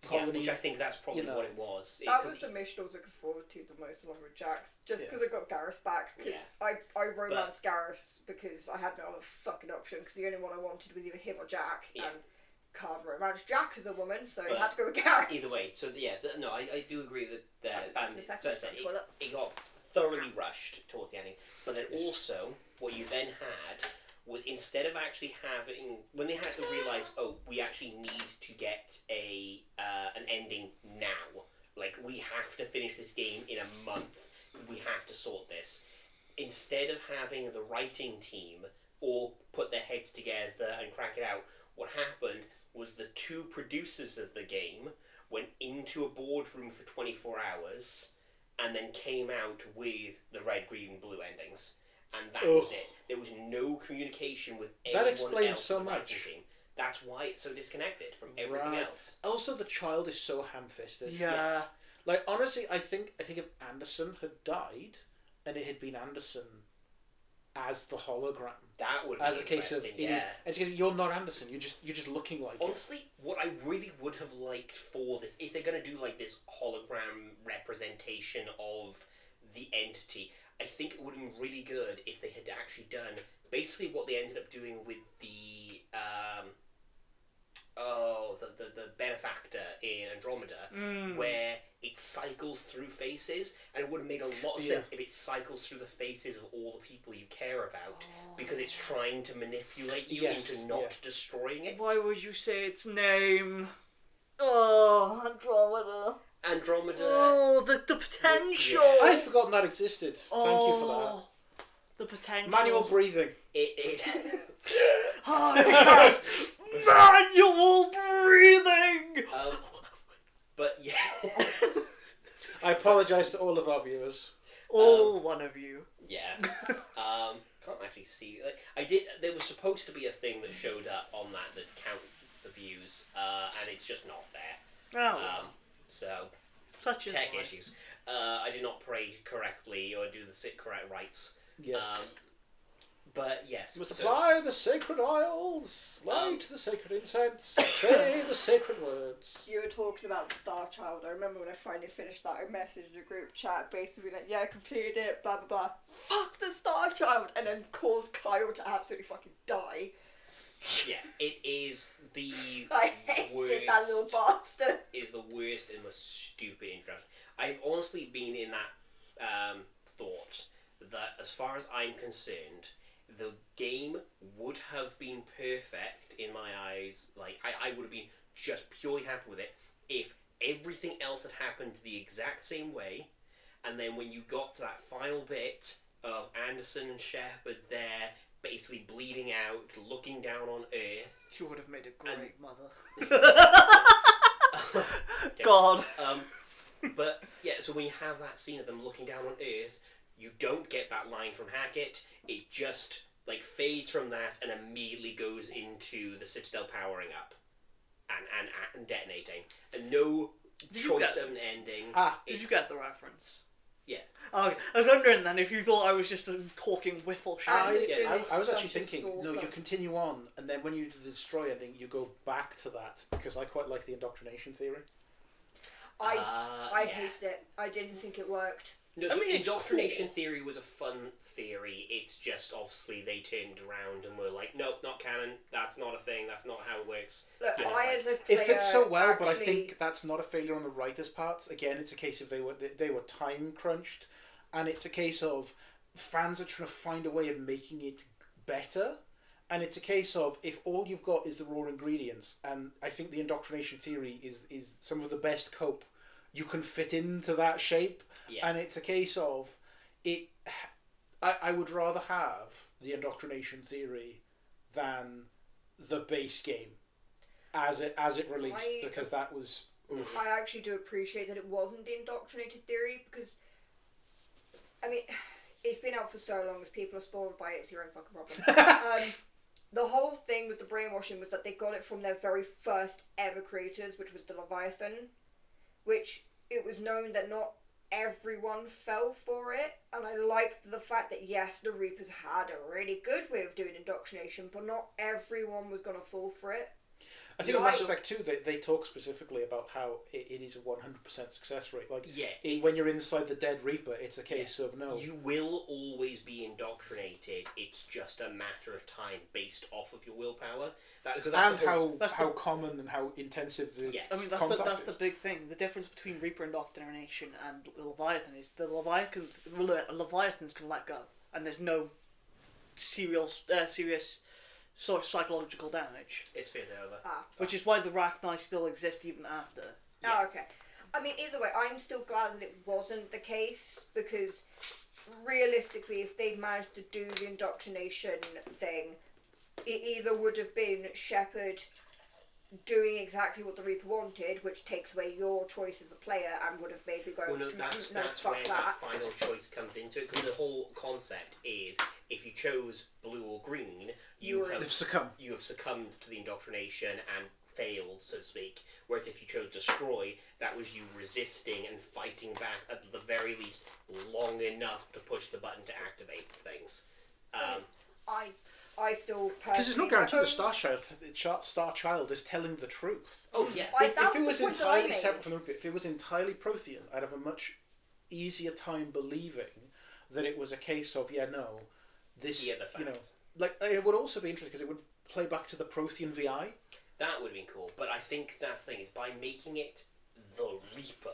colony. Which I think that's probably what it was. That was the mission I was looking forward to the most, along with Jax, just because I got Gareth back, because I romanced Gareth because I had no other fucking option, because the only one I wanted was either him or Jack, and can't romance Jack as a woman, so you had to go with Gareth. Either way, so I do agree that it got thoroughly rushed towards the ending, but then also what you then had was, instead of actually having, when they had to realise, we actually need to get an ending now, we have to finish this game in a month, we have to sort this, instead of having the writing team all put their heads together and crack it out, what happened was the two producers of the game went into a boardroom for 24 hours and then came out with the red, green, and blue endings. And that was it. There was no communication with anyone else. That explains so much. Team. That's why it's so disconnected from everything else. Also, the child is so ham-fisted. Yeah. Yes. Honestly, I think if Anderson had died and it had been Anderson as the hologram, that would be as a case of you're not Anderson. You're just looking like honestly, what I really would have liked for this, if they're gonna do this hologram representation of the entity, I think it would have been really good if they had actually done basically what they ended up doing with the the benefactor in Andromeda, where it cycles through faces, and it would have made a lot of sense if it cycles through the faces of all the people you care about, because it's trying to manipulate you into not destroying it. Why would you say its name? Oh, Andromeda. Oh, the potential. I'd forgotten that existed. Thank you for that. the potential... Manual breathing. It Hi guys! Manual breathing! But yeah. I apologise to all of our viewers. All one of you. Yeah. Can't actually see. I did. There was supposed to be a thing that showed up on that counts the views, and it's just not there. Oh, well. So Such is tech life. issues. I did not pray correctly or do the correct rites. Yes. But yes. We must apply the sacred oils, light the sacred incense, say the sacred words. You were talking about the Star Child. I remember when I finally finished that, I messaged the group chat basically like, yeah, I completed it, blah blah blah. Fuck the Star Child! And then caused Kyle to absolutely fucking die. Yeah, it is the I hated worst. that little bastard. Is the worst and most stupid introduction. I've honestly been in that thought that, as far as I'm concerned, the game would have been perfect in my eyes. Like, I would have been just purely happy with it if everything else had happened the exact same way, and then when you got to that final bit of Anderson and Shepard there, basically bleeding out, looking down on Earth. You would have made a great mother. Okay. God. But yeah, so when you have that scene of them looking down on Earth, you don't get that line from Hackett. It just like fades from that and immediately goes into the Citadel powering up and detonating, and no choice of an ending. Did you get the reference? Yeah. Oh, I was wondering then if you thought I was just talking whiffle shit. I was actually thinking, no, you continue on, and then when you do the destroy ending, you go back to that, because I quite like the indoctrination theory. I hated it. I didn't think it worked. No, so indoctrination theory was a fun theory. It's just obviously they turned around and were like, nope, not canon. That's not a thing. That's not how it works. Look, Yeah, as a player, it fits so well, actually... but I think that's not a failure on the writers' part. Again, it's a case of they were time crunched, and it's a case of fans are trying to find a way of making it better. And it's a case of if all you've got is the raw ingredients, and I think the indoctrination theory is some of the best cope you can fit into that shape. Yeah. And it's a case of it. I would rather have the indoctrination theory than the base game as it released, because that was. Oof. I actually do appreciate that it wasn't the indoctrinated theory, because I mean, it's been out for so long. If people are spoiled by it, it's your own fucking problem. The whole thing with the brainwashing was that they got it from their very first ever creators, which was the Leviathan, which it was known that not everyone fell for it, and I liked the fact that yes, the Reapers had a really good way of doing indoctrination, but not everyone was going to fall for it. I think on Mass Effect 2, they talk specifically about how it is a 100% success rate. Like, when you're inside the dead Reaper, it's a case of no. You will always be indoctrinated. It's just a matter of time based off of your willpower. How common and how intensive the I mean, that's the big thing. The difference between Reaper indoctrination and Leviathan is the Leviathans can let go, and there's no serious sort of psychological damage. It's fit over. Which is why the Rachni still exist even after. Oh, okay. I mean, either way, I'm still glad that it wasn't the case, because realistically, if they'd managed to do the indoctrination thing, it either would have been Shepard doing exactly what the Reaper wanted, which takes away your choice as a player and would have made me go, well, no, that's fuck where that final choice comes into it, because the whole concept is if you chose blue or green, you have succumbed to the indoctrination and failed, so to speak. Whereas if you chose destroy, that was you resisting and fighting back at the very least long enough to push the button to activate things. I still personally... Because it's not guaranteed the Star Child is telling the truth. Oh, yeah. If it was entirely separate from the Reaper, if it was entirely Prothean, I'd have a much easier time believing that it was a case of, this, it would also be interesting because it would play back to the Prothean VI. That would have been cool, but I think that's the thing, is by making it the Reaper,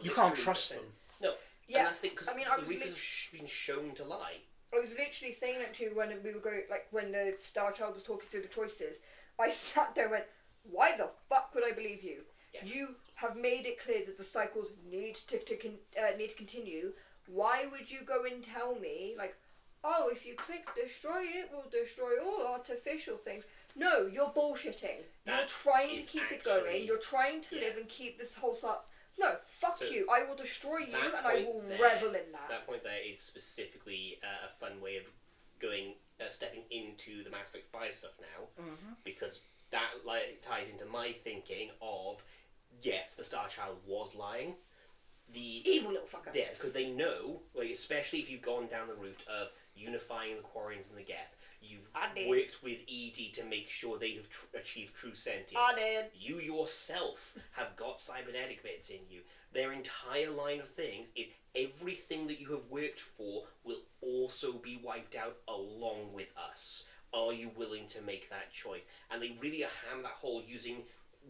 you can't trust them. No. Yeah. And that's the thing, because the Reapers have been shown to lie. I was literally saying that to you when we were going, when the Star Child was talking through the choices. I sat there and went, why the fuck would I believe you? Yeah. You have made it clear that the cycles need to continue. Why would you go and tell me, oh, if you click destroy, it will destroy all artificial things. No, you're bullshitting. You're That trying to is keep it actually- going. You're trying to live and keep this whole sort. No, fuck So you. I will destroy you that and I point will there- revel in that. That point there is specifically a fun way of going, stepping into the Mass Effect 5 stuff now, because that ties into my thinking of, yes, the Star Child was lying. The Evil little fucker. Yeah, because they know, like, especially if you've gone down the route of unifying the Quarians and the Geth, you've worked with ED to make sure they have achieved true sentience. I did. You yourself have got cybernetic bits in you. Their entire line of things is everything that you have worked for will also be wiped out along with us. Are you willing to make that choice? And they really ham that whole using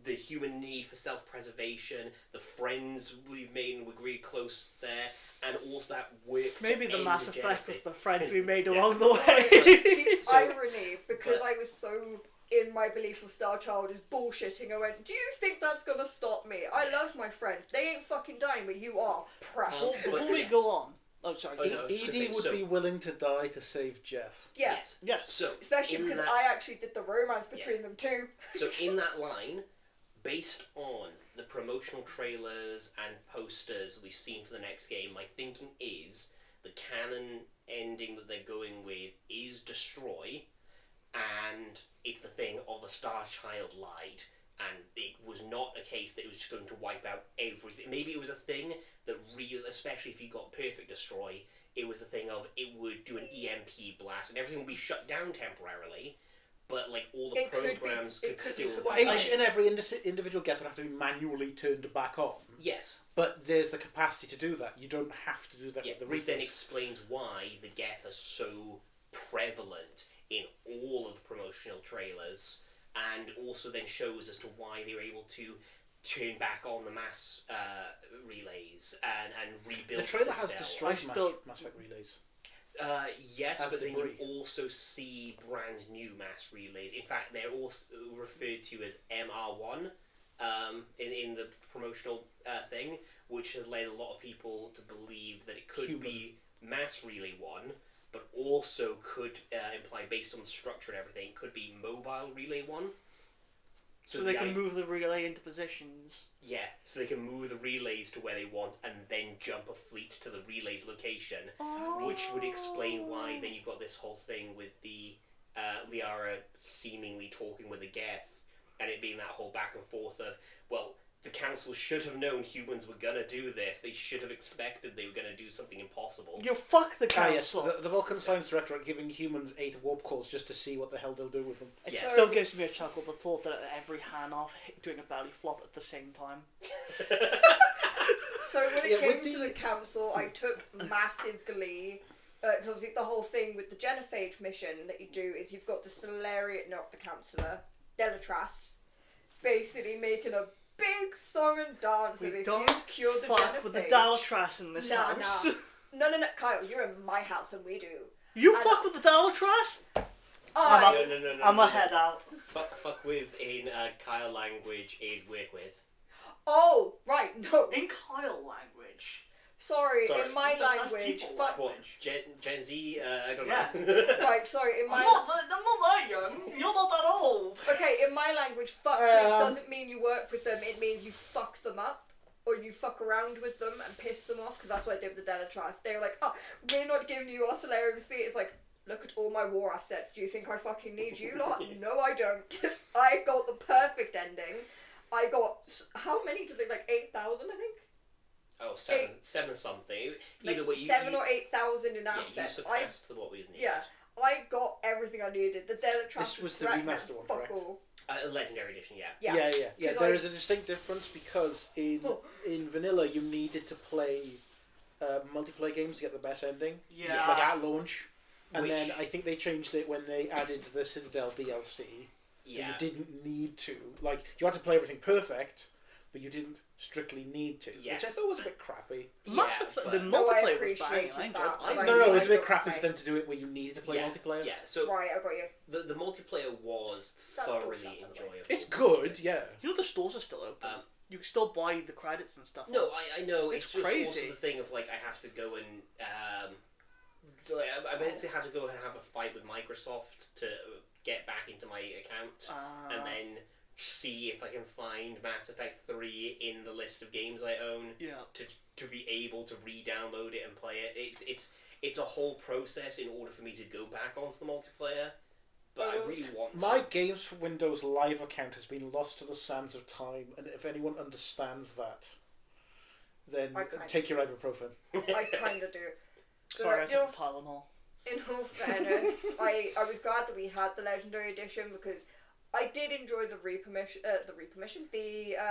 the human need for self-preservation, the friends we've made and we're really close there, and also that work Maybe to the end Mass the Effect genocide. was the friends we made Yeah. along the way. The So- irony, because I was so in my belief of Star Child is bullshitting, I went, do you think that's gonna stop me? I love my friends. They ain't fucking dying, but you are. Precious. Before But we yes. go on. Oh, sorry. Oh, no. I was just gonna Edie say, would so- be willing to die to save Jeff. Yeah. Yes. So Especially in because that- I actually did the romance between them too. So in that line, based on the promotional trailers and posters we've seen for the next game, my thinking is the canon ending that they're going with is destroy, and it's the thing of the Star Child lied, and it was not a case that it was just going to wipe out everything. Maybe it was a thing that especially if you got perfect destroy, it was the thing of it would do an EMP blast and everything would be shut down temporarily. But like all the It could be- programs it could could be still. quite Each Right. and every individual Geth would have to be manually turned back on. Yes. But there's the capacity to do that. You don't have to do that Yeah, with the which then refills. explains why the Geth are so prevalent in all of the promotional trailers, and also then shows as to why they were able to turn back on the mass relays and rebuild The trailer has Citadel. destroyed still- Mass Effect relays. Yes, As but then debris. you also see brand new mass relays. In fact, they're also referred to as MR1 in the promotional thing, which has led a lot of people to believe that it could be Mass Relay 1, but also could imply, based on the structure and everything, could be Mobile Relay 1. So they can move the relay into positions. Yeah, so they can move the relays to where they want and then jump a fleet to the relay's location, which would explain why then you've got this whole thing with the Liara seemingly talking with the Geth, and it being that whole back and forth of, well, the council should have known humans were gonna do this. They should have expected they were gonna do something impossible. You fuck the Ah, yes, council. the Vulcan Science Director are giving humans 8 warp cores just to see what the hell they'll do with them. It Yes. still gives me a chuckle, the thought that every hand-off doing a belly flop at the same time. So when it Yeah, came with to the- the council, I took massive glee. Because obviously the whole thing with the genophage mission that you do is you've got the Solarian, not the councillor, Delatras, basically making a big song and dance of We if don't you cure the Fuck genophage. with the Dalatras in this Nah, house. nah. No, Kyle, you're in my house and we do. You I fuck with the Dalatras? I, No. I'm a head out. Fuck with in Kyle language is work with. oh, right, no. In Kyle language. Sorry, Sorry. in my That's language, people fuck. What, Gen Z? I don't Yeah. know. Right, sorry, in I'm my. not that young. You're not that old. Okay, in my language, fuck doesn't mean you work with them, it means you fuck them up. Or you fuck around with them and piss them off, because that's what I did with the Delatras. They were like, oh, we're not giving you our Solarian fleet. It's like, look at all my war assets. Do you think I fucking need you lot? No, I don't. I got the perfect ending. I got, how many did they, like 8,000, I think? Oh, seven something. Either Like way, 7 or 8,000 in you assets. surpassed what we needed. Yeah, I got everything I needed. The Delatras This was the threat meant remaster one, fuck correct? all. Legendary edition, yeah. Yeah. Yeah. 'Cause There I- is a distinct difference because in vanilla you needed to play multiplayer games to get the best ending. Yeah. Like at launch. And Which- then I think they changed it when they added the Citadel DLC. Yeah. You didn't need to. Like, you had to play everything perfect, but you didn't strictly need to. Yes. Which I thought was a bit crappy. Mass Effect, but- the No, I multiplayer was banging. appreciated I enjoyed that. I Right. No, it's a I bit got crappy play. for them to do it where you needed to play yeah. multiplayer. Yeah, so Right, I got you. the multiplayer was thoroughly enjoyable. It's good, yeah. You know the stores are still open. You can still buy the credits and stuff. No, I know. It's It's just crazy. also the thing of, like, I have to go and I basically had to go and have a fight with Microsoft to get back into my account, and then see if I can find Mass Effect 3 in the list of games I own. Yeah. To be able to re-download it and play it. It's a whole process in order for me to go back onto the multiplayer. But I really want to. My Games for Windows Live account has been lost to the sands of time, and if anyone understands that, then take your ibuprofen. I kind of do. Sorry, I took Tylenol. In all fairness, I was glad that we had the Legendary Edition because I did enjoy the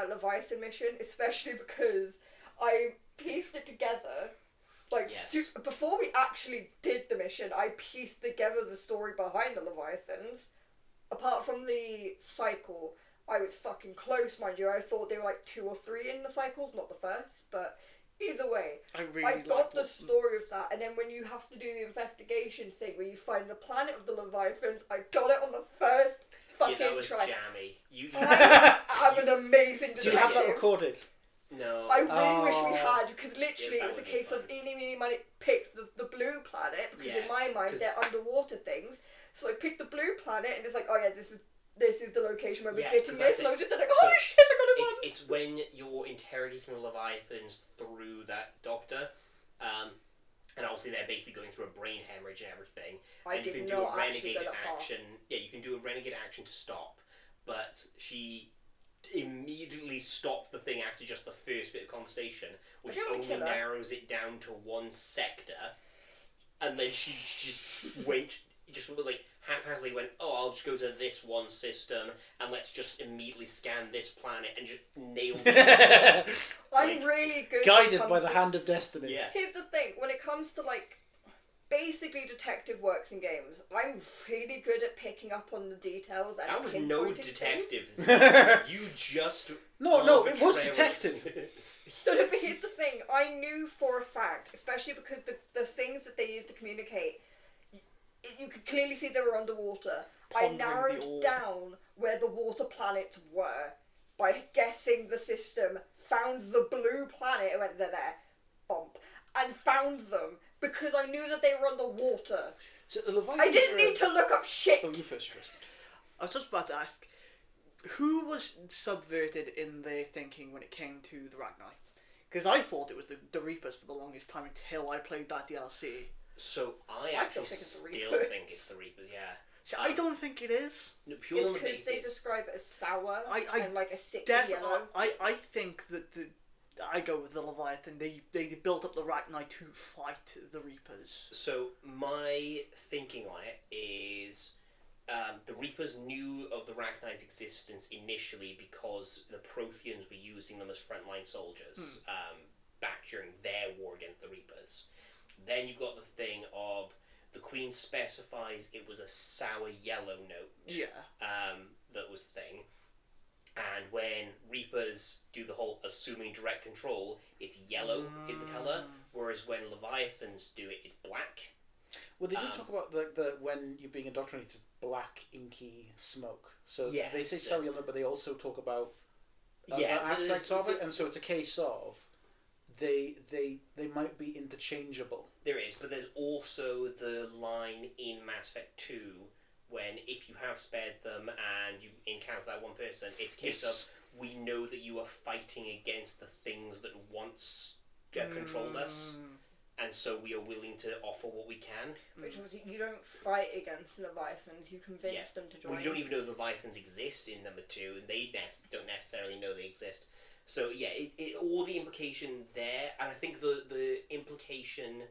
Leviathan mission, especially because I pieced it together. Like, yes. Before we actually did the mission, I pieced together the story behind the Leviathans. Apart from the cycle, I was fucking close, mind you. I thought they were like 2 or 3 in the cycles, not the first, but either way, I got the story of that, and then when you have to do the investigation thing, where you find the planet of the Leviathans, I got it on the first fucking that was try. jammy. I am an amazing detective. Do you have that recorded? No. I really wish we had, because literally Yeah, it was a would be case fun. of eeny, meeny, miny, picked the blue planet, because in my mind they're underwater things, so I picked the blue planet, and it's like, oh yeah, this is the location where we're getting this, and I was just like, holy shit, I got it on! It's when you're interrogating the Leviathans through that doctor, and obviously they're basically going through a brain hemorrhage and everything, and you can do a renegade action. Yeah, you can do a renegade action to stop, but she immediately stopped the thing after just the first bit of conversation, which only narrows it down to one sector, and then she just like haphazardly went, oh, I'll just go to this one system and let's just immediately scan this planet and just nailed it. I'm really good. Guided by the hand of destiny. Yeah. Here's the thing, when it comes to like basically detective works in games, I'm really good at picking up on the details and that was no pinpointing detective. things. You just No, it was detective. No, but here's the thing, I knew for a fact, especially because the things that they used to communicate, you could clearly see they were underwater. I narrowed down where the water planets were by guessing the system, found the blue planet, and went, they're there, and found them because I knew that they were underwater. So the Leviathans I didn't need to look up shit. Oh, you first. I was just about to ask, who was subverted in their thinking when it came to the Ragnar? Because I thought it was the Reapers for the longest time until I played that DLC. So I actually still think it's the Reapers, yeah. See, I don't think it is. No, pure It's on the because they basis. describe it as sour and like a sick Definitely, yellow. I think that I go with the Leviathan. They built up the Ragnar to fight the Reapers. So my thinking on it is the Reapers knew of the Ragni's existence initially because the Protheans were using them as frontline soldiers back during their war against the Reapers. Then you've got the thing of the Queen specifies it was a sour yellow note. Yeah. That was the thing. And when Reapers do the whole assuming direct control, it's yellow is the colour, whereas when Leviathans do it, it's black. Well, they do talk about the when you're being indoctrinated, black inky smoke. So yes, they say sour yellow, but they also talk about other aspects of it, and so it's a case of they might be interchangeable. There is, but there's also the line in Mass Effect 2 when if you have spared them and you encounter that one person, it's a case of we know that you are fighting against the things that once controlled us, and so we are willing to offer what we can. Which obviously you don't fight against Leviathans, you convince them to join. Well, you don't even know the Leviathans exist in number 2, and they don't necessarily know they exist. So yeah, all the implication there, and I think the implication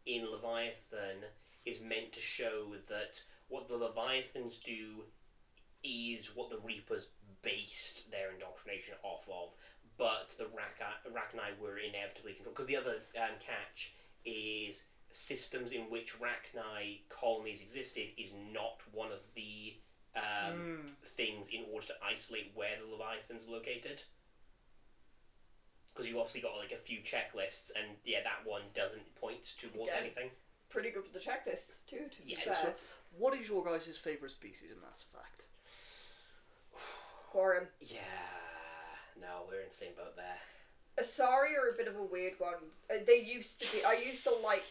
in Leviathan is meant to show that what the Leviathans do is what the Reapers based their indoctrination off of, but the Rachni were inevitably controlled. Because the other catch is systems in which Rachni colonies existed is not one of the things in order to isolate where the Leviathans are located. Because you've obviously got like a few checklists, and that one doesn't point towards anything. Pretty good with the checklists too, to be So, fair. what is your guys' favourite species in Mass Effect? Quorum. Yeah, no, we're in the same boat there. Asari are a bit of a weird one. They used to be. I used to like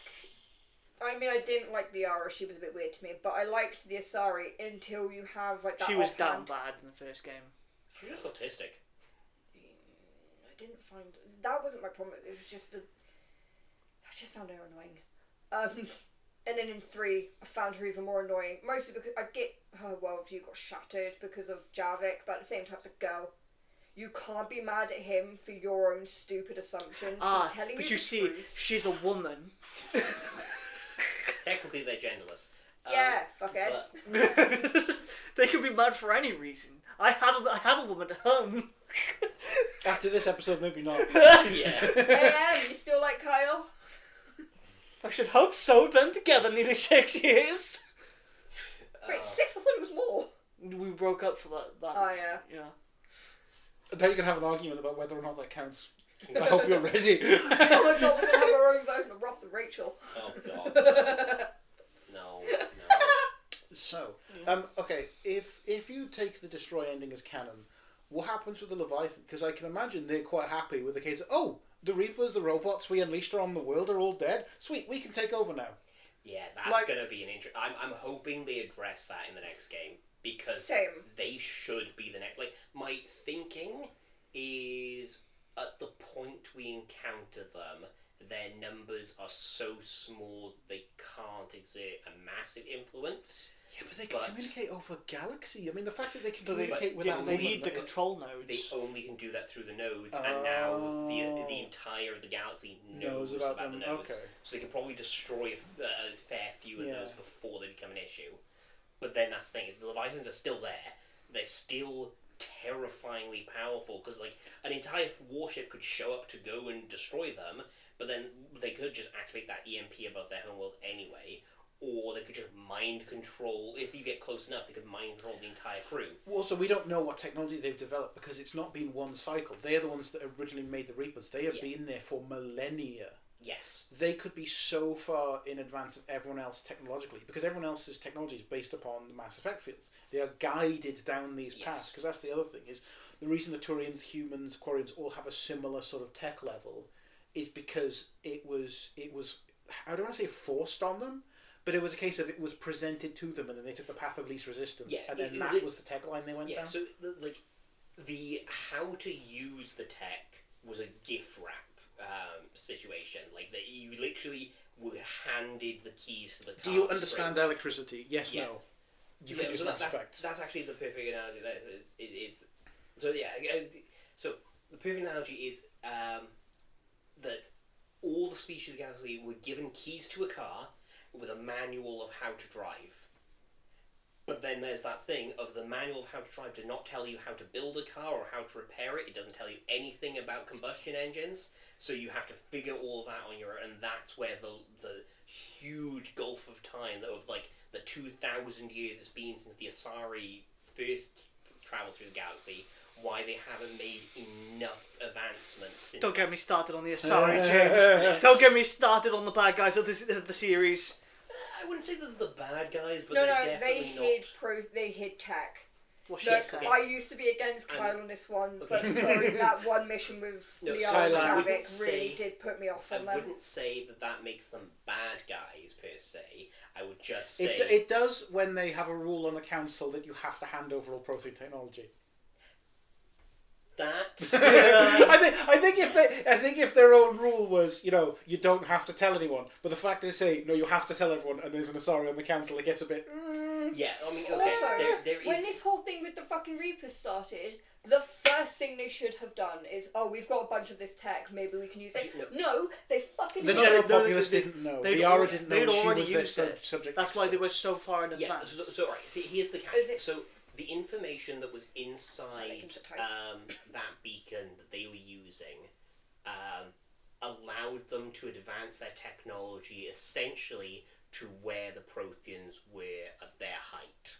I mean, I didn't like Liara. She was a bit weird to me, but I liked the Asari until you have like that. She was offhand. damn bad in the first game. She was just autistic. I didn't find that wasn't my problem. It was just I just found her annoying. And then in 3, I found her even more annoying. Mostly because I get her worldview got shattered because of Javik, but at the same time, it's a girl. You can't be mad at him for your own stupid assumptions. He's telling but you you the see, truth. she's a woman. Technically, they're genderless. Yeah, fuck it. They could be mad for any reason. I have a woman at home. After this episode, maybe not. Yeah. You still like Kyle? I should hope so. We've been together nearly 6 years. Wait, 6? I thought it was more. We broke up for that. Oh, yeah. Yeah. Now you can have an argument about whether or not that counts. I hope you're ready. Oh my god, we're going to have our own version of Ross and Rachel. Oh god. No. So, okay, if you take the destroy ending as canon, what happens with the Leviathan? Because I can imagine they're quite happy with the case of, oh, the Reapers, the robots we unleashed on the world are all dead. Sweet, we can take over now. Yeah, that's going to be an interesting... I'm hoping they address that in the next game. Because they should be the next... Like, my thinking is at the point we encounter them, their numbers are so small that they can't exert a massive influence. Yeah, but they can communicate over galaxy. I mean, the fact that they can communicate with they need the control nodes. They only can do that through the nodes, and now the entire of the galaxy knows about the nodes. Okay. So they can probably destroy a fair few of those before they become an issue. But then that's the thing, is the Leviathans are still there. They're still terrifyingly powerful, because like an entire warship could show up to go and destroy them, but then they could just activate that EMP above their homeworld anyway. Or they could just mind control. If you get close enough, they could mind control the entire crew. Well, so we don't know what technology they've developed because it's not been one cycle. They are the ones that originally made the Reapers. They have been there for millennia. Yes. They could be so far in advance of everyone else technologically because everyone else's technology is based upon the Mass Effect fields. They are guided down these paths because that's the other thing is the reason the Turians, humans, Quarians all have a similar sort of tech level is because it was I don't want to say forced on them. But it was a case of it was presented to them, and then they took the path of least resistance, and then that was the tech line they went down. Yeah, so the how to use the tech was a gift wrap situation. Like that, you literally were handed the keys to the car. Do you understand electricity? Yes, no. You can use Mass Effect. That's actually the perfect analogy. So the perfect analogy is that all the species of the galaxy were given keys to a car with a manual of how to drive. But then there's that thing of the manual of how to drive did not tell you how to build a car or how to repair it. It doesn't tell you anything about combustion engines. So you have to figure all that on your own. And that's where the huge gulf of time of like the 2,000 years it's been since the Asari first traveled through the galaxy, why they haven't made enough advancements since. Don't get me started on the Asari, James. Don't get me started on the bad guys of the series. I wouldn't say they're the bad guys, but no, they're they definitely hid proof. They hid tech. What Look, I used to be against Kyle on this one, but sorry, that one mission with Leah and Javik really did put me off on them. I wouldn't say that makes them bad guys per se. I would just say it does when they have a rule on the council that you have to hand over all Prothean technology. I think if their own rule was, you don't have to tell anyone, but the fact they say no, you have to tell everyone, and there's an Asari on the council, it gets a bit. Yeah, I mean, okay. Also, there is... when this whole thing with the fucking Reapers started, the first thing they should have done is, we've got a bunch of this tech, maybe we can use it. No, they fucking. The general populace didn't know. Liara didn't know she was their subject. That's why they were so far in advance. Yeah. So right. See, here's the catch. So the information that was inside that beacon that they were using allowed them to advance their technology essentially to where the Protheans were at their height.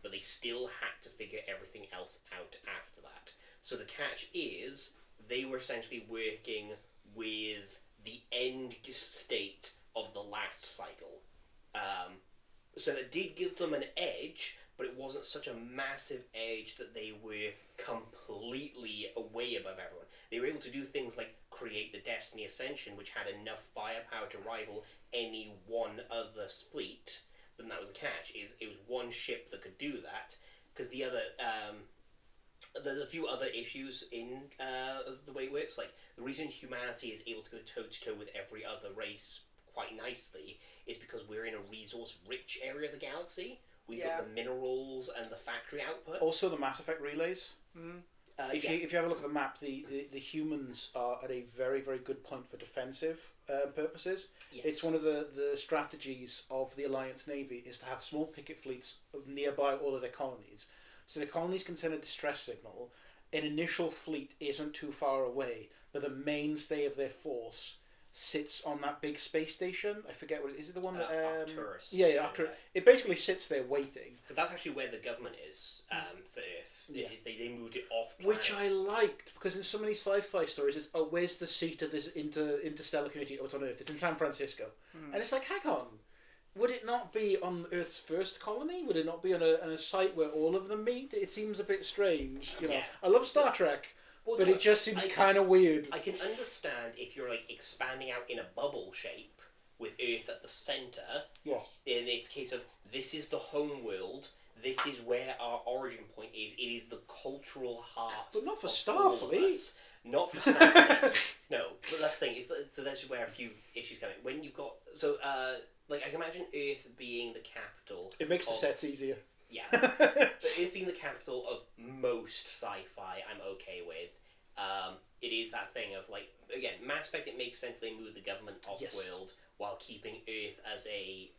But they still had to figure everything else out after that. So the catch is, they were essentially working with the end state of the last cycle. So it did give them an edge, but it wasn't such a massive edge that they were completely way above everyone. They were able to do things like create the Destiny Ascension, which had enough firepower to rival any one other fleet. Then that was the catch, is it was one ship that could do that, because the other... there's a few other issues in the way it works. Like, the reason humanity is able to go toe-to-toe with every other race quite nicely is because we're in a resource-rich area of the galaxy. We've got the minerals and the factory output. Also, the Mass Effect relays. If you have a look at the map, the humans are at a very, very good point for defensive purposes. Yes. It's one of the strategies of the Alliance Navy is to have small picket fleets nearby all of their colonies. So the colonies can send a distress signal. An initial fleet isn't too far away, but the mainstay of their force sits on that big space station. I forget what it is. Is it the one that Arcturus. Yeah, Arcturus. It basically sits there waiting. Because that's actually where the government is for Earth. They moved it off planet. Which I liked, because in so many sci-fi stories, it's, oh, where's the seat of this interstellar community? Oh, it's on Earth. It's in San Francisco. And it's like, hang on. Would it not be on Earth's first colony? Would it not be on a site where all of them meet? It seems a bit strange. You know, Yeah. I love Star Trek, but it just seems kind of weird. I can understand if you're like expanding out in a bubble shape with Earth at the center. Yes. In its case of, this is the home world. This is where our origin point is. It is the cultural heart. But not for of Starfleet. all of us. Not for Starfleet. No, but that's the thing. So that's where a few issues come in. When you've got like, I can imagine Earth being the capital. It makes the sets easier. Yeah. But Earth being the capital of most sci-fi, I'm okay with. It is that thing of, like, again, Mass Effect, it makes sense they move the government off-world while keeping Earth as a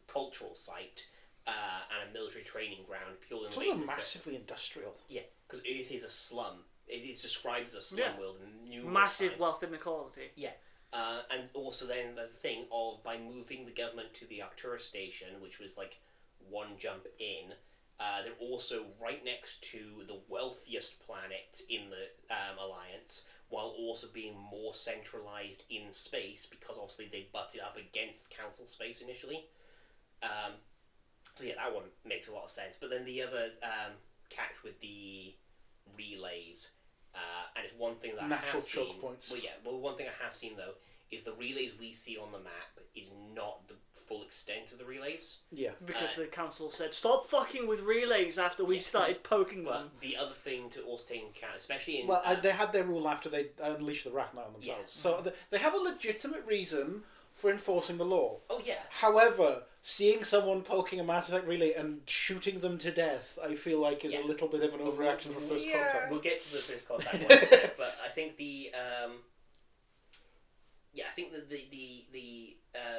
cultural site and a military training ground purely on the basis It's also massively industrial. Yeah, because Earth is a slum. It is described as a slum world. Massive wealth inequality. Yeah. And also then there's the thing of, by moving the government to the Arcturus station, which was like one jump in, they're also right next to the wealthiest planet in the Alliance, while also being more centralized in space, because obviously they butted up against Council space initially. So yeah, that one makes a lot of sense. But then the other catch with the relays, and it's one thing that I have seen. Choke points. Well, one thing I have seen though is the relays we see on the map is not the full extent of the relays. Yeah. Because the council said, stop fucking with relays after we started poking them. But the other thing to also take into account, especially in... Well, they had their rule after they unleashed the Rachni on themselves. Yeah. So they have a legitimate reason for enforcing the law. Oh, yeah. However, seeing someone poking a Mass Effect relay and shooting them to death, I feel like is a little bit of an overreaction for first contact. We'll get to the first contact one, but I think the... I think that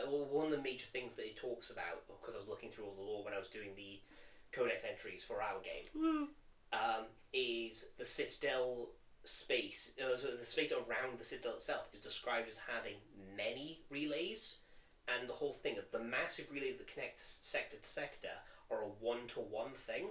one of the major things that it talks about, because I was looking through all the lore when I was doing the codex entries for our game, is the Citadel space. So the space around the Citadel itself is described as having many relays, and the whole thing of the massive relays that connect sector to sector are a one-to-one thing.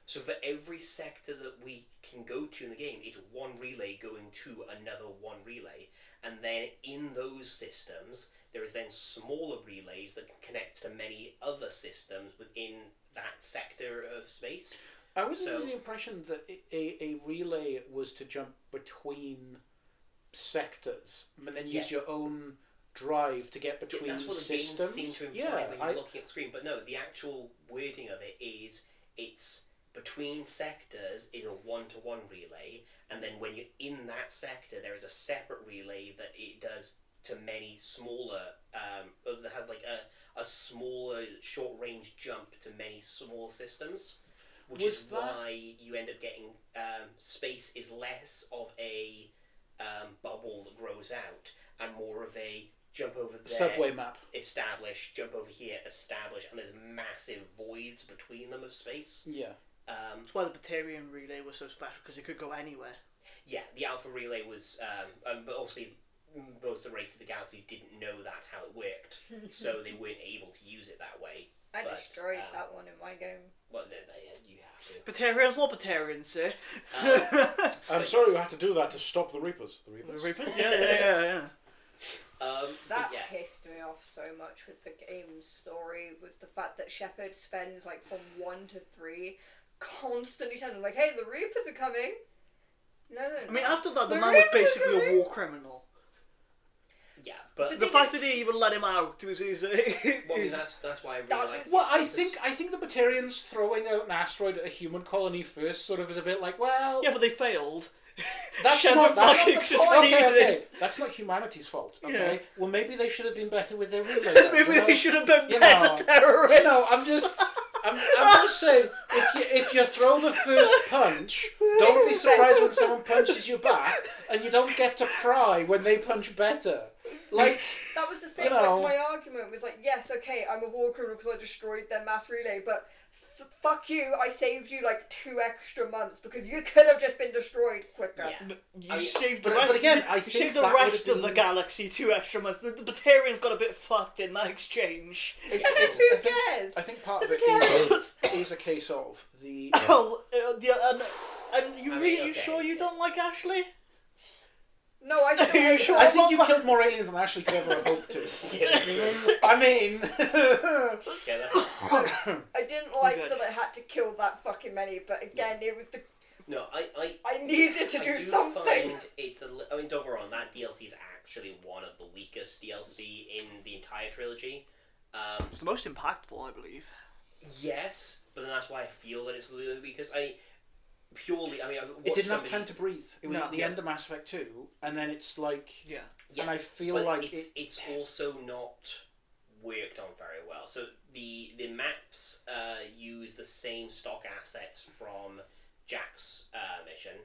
So for every sector that we can go to in the game, it's one relay going to another one relay. And then in those systems, there is then smaller relays that can connect to many other systems within that sector of space. I was under the impression that a relay was to jump between sectors, and then use your own drive to get between that's what systems. The game seemed to imply when you're looking at the screen. But no, the actual wording of it is it's between sectors is a one-to-one relay, and then when you're in that sector, there is a separate relay that it does to many smaller, that has like a smaller short-range jump to many small systems, which is why you end up getting space is less of a bubble that grows out and more of a jump over there, subway map, establish, jump over here, establish, and there's massive voids between them of space. Yeah. That's why the Batarian relay was so special, because it could go anywhere. Yeah, the Alpha relay was, but obviously most of the races of the galaxy didn't know that's how it worked, so they weren't able to use it that way. I destroyed that one in my game. Well, you have to. Batarians, what Batarians, sir? I'm sorry we had to do that to stop the Reapers. The Reapers? Yeah. That pissed me off so much with the game's story, was the fact that Shepard spends like from 1 to 3 constantly telling them, like, hey, the Reapers are coming. No. I mean, after that, the There man was is basically a a war criminal. Yeah, but The fact that they even let him out is well, I mean, that's why I really like. Well, I think the Batarians throwing out an asteroid at a human colony first sort of is a bit like, well, yeah, but they failed. that's Shepard not that's fucking not succeeded. okay. That's not humanity's fault. Okay, Yeah. Well, maybe they should have been better with their relay. Maybe they should have been You better know, terrorists. You know, I'm just saying, if you throw the first punch, don't be surprised when someone punches you back, and you don't get to cry when they punch better. Like, that was the thing. you know, like, my argument was like, yes, okay, I'm a war criminal because I destroyed their mass relay, but fuck you, I saved you like 2 extra months because you could have just been destroyed quicker. Yeah. You saved the but rest. again, I you think saved the that rest would've of the been- galaxy 2 extra months. The Batarians got a bit fucked in that exchange. Who cares? I think part The of it Batarians. is a case of the. Oh, yeah, and you I mean, really, you okay, sure you yeah. don't like Ashley? No, I still Are you hate sure? her. I think you killed more aliens than Ashley could ever have hoped to. I mean, Yeah, that's, I didn't like Good. that I had to kill that fucking many, but again, it was the no, I needed to I do do something. find it's I mean, don't get me wrong, that DLC is actually one of the weakest DLC in the entire trilogy. It's the most impactful, I believe. Yes, but then that's why I feel that it's the weakest. Purely, I mean, I've it watched didn't have somebody- time to breathe. It was No. at the end of Mass Effect 2, and then it's like, Yeah. Yeah, and I feel but like it's also not worked on very well. So the maps use the same stock assets from Jack's mission.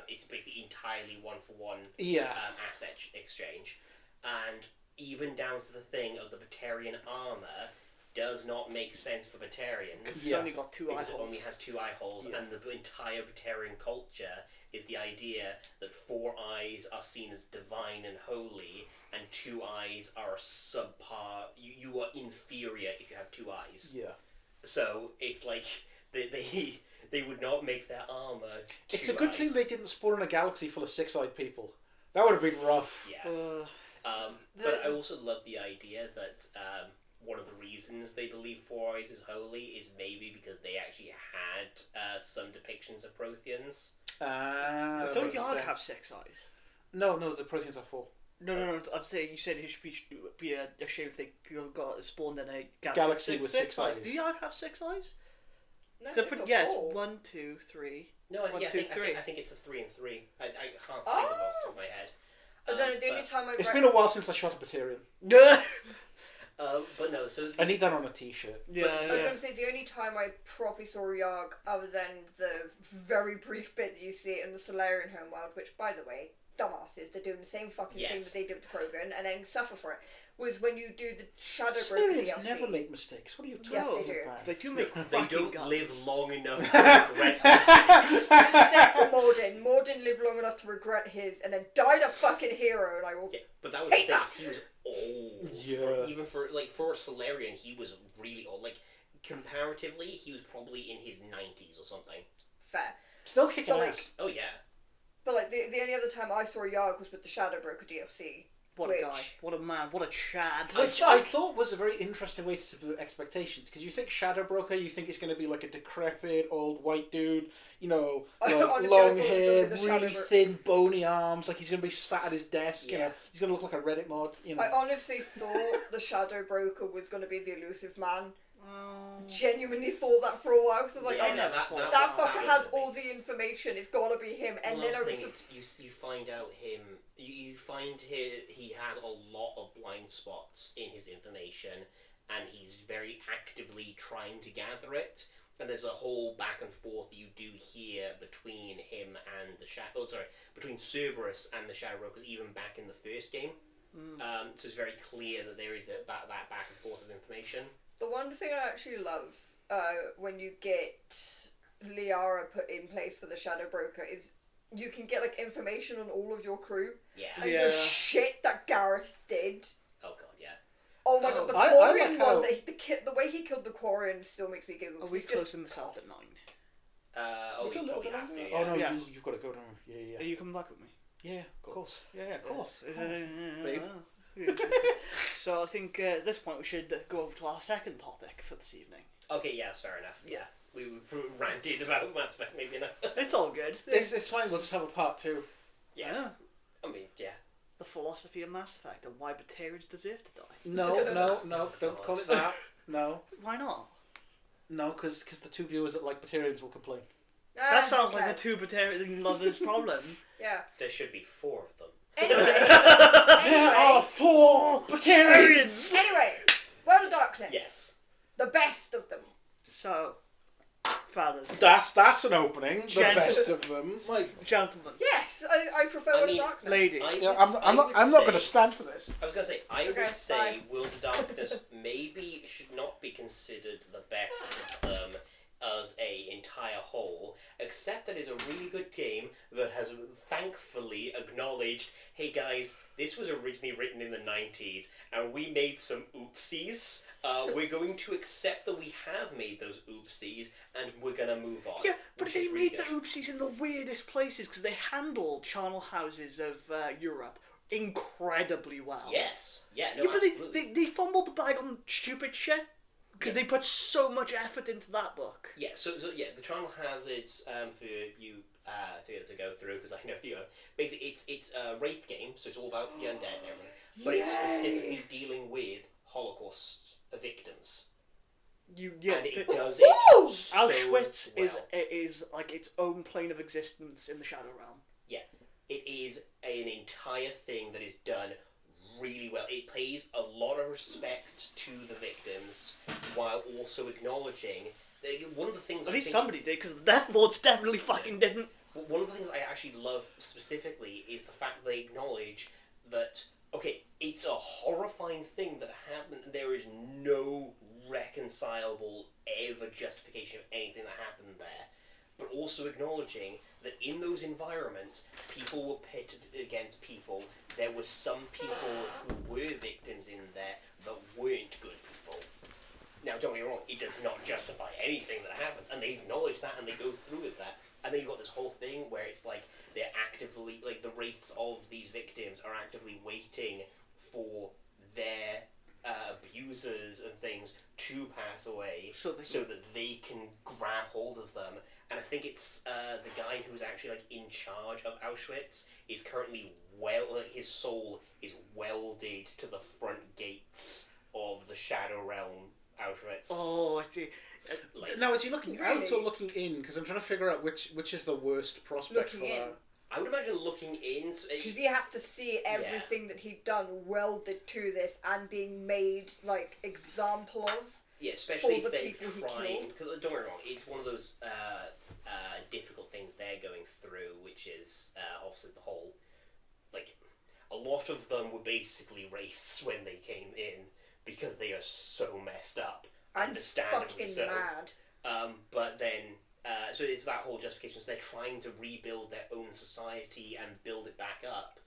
It's basically entirely 1-for-1 yeah. asset exchange, and even down to the thing of the Batarian armor does not make sense for Batarians. Because it's Yeah. only got 2 eye Because it holes. only has 2 eye holes, Yeah. and the entire Batarian culture is the idea that 4 eyes are seen as divine and holy, and 2 eyes are subpar. You are inferior if you have 2 eyes. Yeah. So it's like they would not make their armor. 2 It's a good eyes. thing they didn't spawn in a galaxy full of 6-eyed people. That would have been rough. Yeah. But I also love the idea that one of the reasons they believe 4 eyes is holy is maybe because they actually had some depictions of Protheans. But don't Yarg have 6 eyes? No, the Protheans are 4. No. I'm saying you said it should be a shame if they got spawned in a Galaxy with 6 eyes. Do Yarg have 6 eyes? No, So they've got yes, 4. 1, 2, 3. No, One, two, three. I think it's a 3 and 3. I can't think of it off the top of my head. I don't know, the only time I It's read... been a while since I shot a Batarian. But no, so I need that on a t-shirt. Yeah, I was going to say, the only time I properly saw Yarg, other than the very brief bit that you see it in the Solarian homeworld, which, by the way, dumbasses, they're doing the same fucking thing Yes. that they did with Krogan, and then suffer for it, was when you do the Shadow Broker Experience DLC. never make mistakes. What are you talking Yes, they do. about? They do make they fucking don't guns. live long enough to regret mistakes. Except for Morden. Morden lived long enough to regret his, and then died a fucking hero, and I will... Yeah, but that was the Hate thing. that. He was old. Yeah. Even for a Solarian, he was really old. Like comparatively, he was probably in his 90s or something. Fair. Still kicking But, ass. like, Oh yeah. But, like, the only other time I saw Yarg was with the Shadow Broker DLC. What a guy. What a man. What a chad. Which I thought was a very interesting way to subvert expectations, because you think Shadow Broker, you think it's going to be like a decrepit old white dude, you know, I like honestly, I long thought it was gonna hair, be the Shadow really Bro- thin, bony arms, like he's going to be sat at his desk, you Yeah. know, he's going to look like a Reddit mod, you know. I honestly thought the Shadow Broker was going to be the elusive man. Oh. Genuinely thought that for a while, because I was like, Yeah, oh, never that, thought that that. fucker has all the information, it's gotta be him. And Well, then I the was thing is, you find out you find he has a lot of blind spots in his information, and he's very actively trying to gather it. And there's a whole back and forth you do hear between him and between Cerberus and the Shadow Brokers, even back in the first game. So it's very clear that there is that back and forth of information. the one thing I actually love when you get Liara put in place for the Shadow Broker is you can get like information on all of your crew. Yeah. And Yeah. the shit that Gareth did. Oh god, yeah. Oh my god, the I Quarian like how- one, the way he killed the Quarian still makes me giggle. Are 'cause we he's just- closing this out at 9? You You got a little probably bit have to. longer? Yeah. Oh no, Yeah. you've got to go down. Yeah. Are you coming back with me? Yeah, of course. Yeah, of course. Babe. Babe. So I think at this point we should go over to our second topic for this evening. Okay, yeah, that's fair enough. Yeah. we ranted about Mass Effect maybe enough. It's all good. It's fine. We'll just have a part 2. Yes. Yeah. I mean, yeah. The philosophy of Mass Effect and why Batarians deserve to die. No, don't call it that. No, Why not? no, because the 2 viewers that like Batarians will complain. That sounds like the 2 Batarian lovers' problem. Yeah. There should be 4 of them. Anyway. There are 4 Batarians! Anyway, World of Darkness. Yes. The best of them. So, fellas. That's an opening. The Gent- best of them. Like, Gentlemen. Yes, I prefer World of Darkness. lady. I'm not going to stand for this. I was going to say, I Okay, would say bye. World of Darkness maybe should not be considered the best of them as a entire whole, except that it's a really good game that has thankfully acknowledged, hey guys, this was originally written in the 90s and we made some oopsies. We're going to accept that we have made those oopsies and we're going to move on. Yeah, but which they is really made the good. oopsies in the weirdest places because they handled channel houses of Europe incredibly well. Yes. Yeah, no, Yeah, but absolutely. they fumbled the bag on stupid shit because they put so much effort into that book. Yeah, so yeah, the channel has its for you to go through because I know basically it's a Wraith game, so it's all about the undead and everything, but it's specifically dealing with Holocaust victims. And It does it so Auschwitz well. is like its own plane of existence in the Shadow Realm. Yeah, it is an entire thing that is done really well. It pays a lot of respect to the victims while also acknowledging one of the things. At least somebody did, because the Death Lords definitely fucking didn't. One of the things I actually love specifically is the fact that they acknowledge that, okay, it's a horrifying thing that happened, and there is no reconcilable ever justification of anything that happened there, but also acknowledging that in those environments, people were pitted against people. There were some people who were victims in there that weren't good people. Now, don't get me wrong, it does not justify anything that happens, and they acknowledge that and they go through with that. And then you've got this whole thing where it's like they're actively, like the wraiths of these victims are actively waiting for their abusers and things to pass away so that they can grab hold of them. And I think it's the guy who's actually like in charge of Auschwitz is currently his soul is welded to the front gates of the Shadow Realm Auschwitz. Oh, I see. Now, is he looking Really? out or looking in? Because I'm trying to figure out which is the worst prospect Looking for in. that. I would imagine looking in. Because he has to see everything that he'd done welded to this and being made, like, example of. Yeah, especially for if the they're people he trying. killed. Because don't get me wrong, it's one of those difficult things they're going through, which is obviously the whole. Like, a lot of them were basically wraiths when they came in because they are so messed up. And Understandably fucking so. mad. But then, so it's that whole justification. So they're trying to rebuild their own society and build it back up.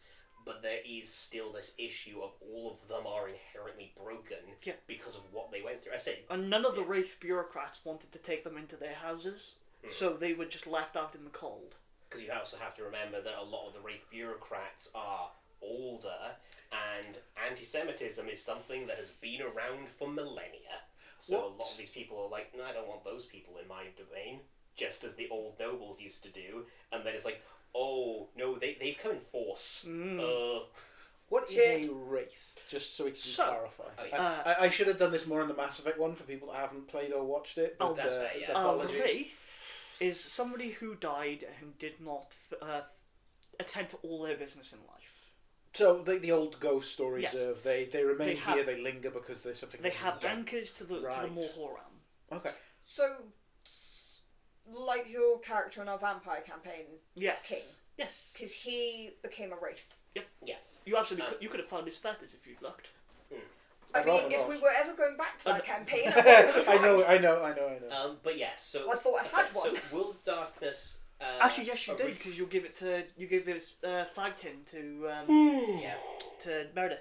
But there is still this issue of all of them are inherently broken because of what they went through. I said, And none of the Wraith bureaucrats wanted to take them into their houses, so they were just left out in the cold. because you also have to remember that a lot of the Wraith bureaucrats are older, and anti-Semitism is something that has been around for millennia. So a lot of these people are like, no, I don't want those people in my domain, just as the old nobles used to do. And then it's like, oh, no, they've come in force. What is a wraith? Just so we can clarify. Oh, yeah. I should have done this more in the Mass Effect one for people that haven't played or watched it. But, that's fair, yeah. apologies. Wraith is somebody who died and did not attend to all their business in life. So the old ghost stories Yes. of they remain They have- here, they linger because there's something. They have Yeah. anchors to the Right. mortal realm. Okay. So, like your character in our vampire campaign, Yes. King. Yes. because he became a wraith. Yep. Yeah. You absolutely could, you could have found his fetters if you'd looked. I I'd mean, rather if not. we were ever going back to that campaign, I know. But yeah, so I thought I had one. So World of Darkness. Actually, yes, you did, because you gave it flag tin to to Meredith.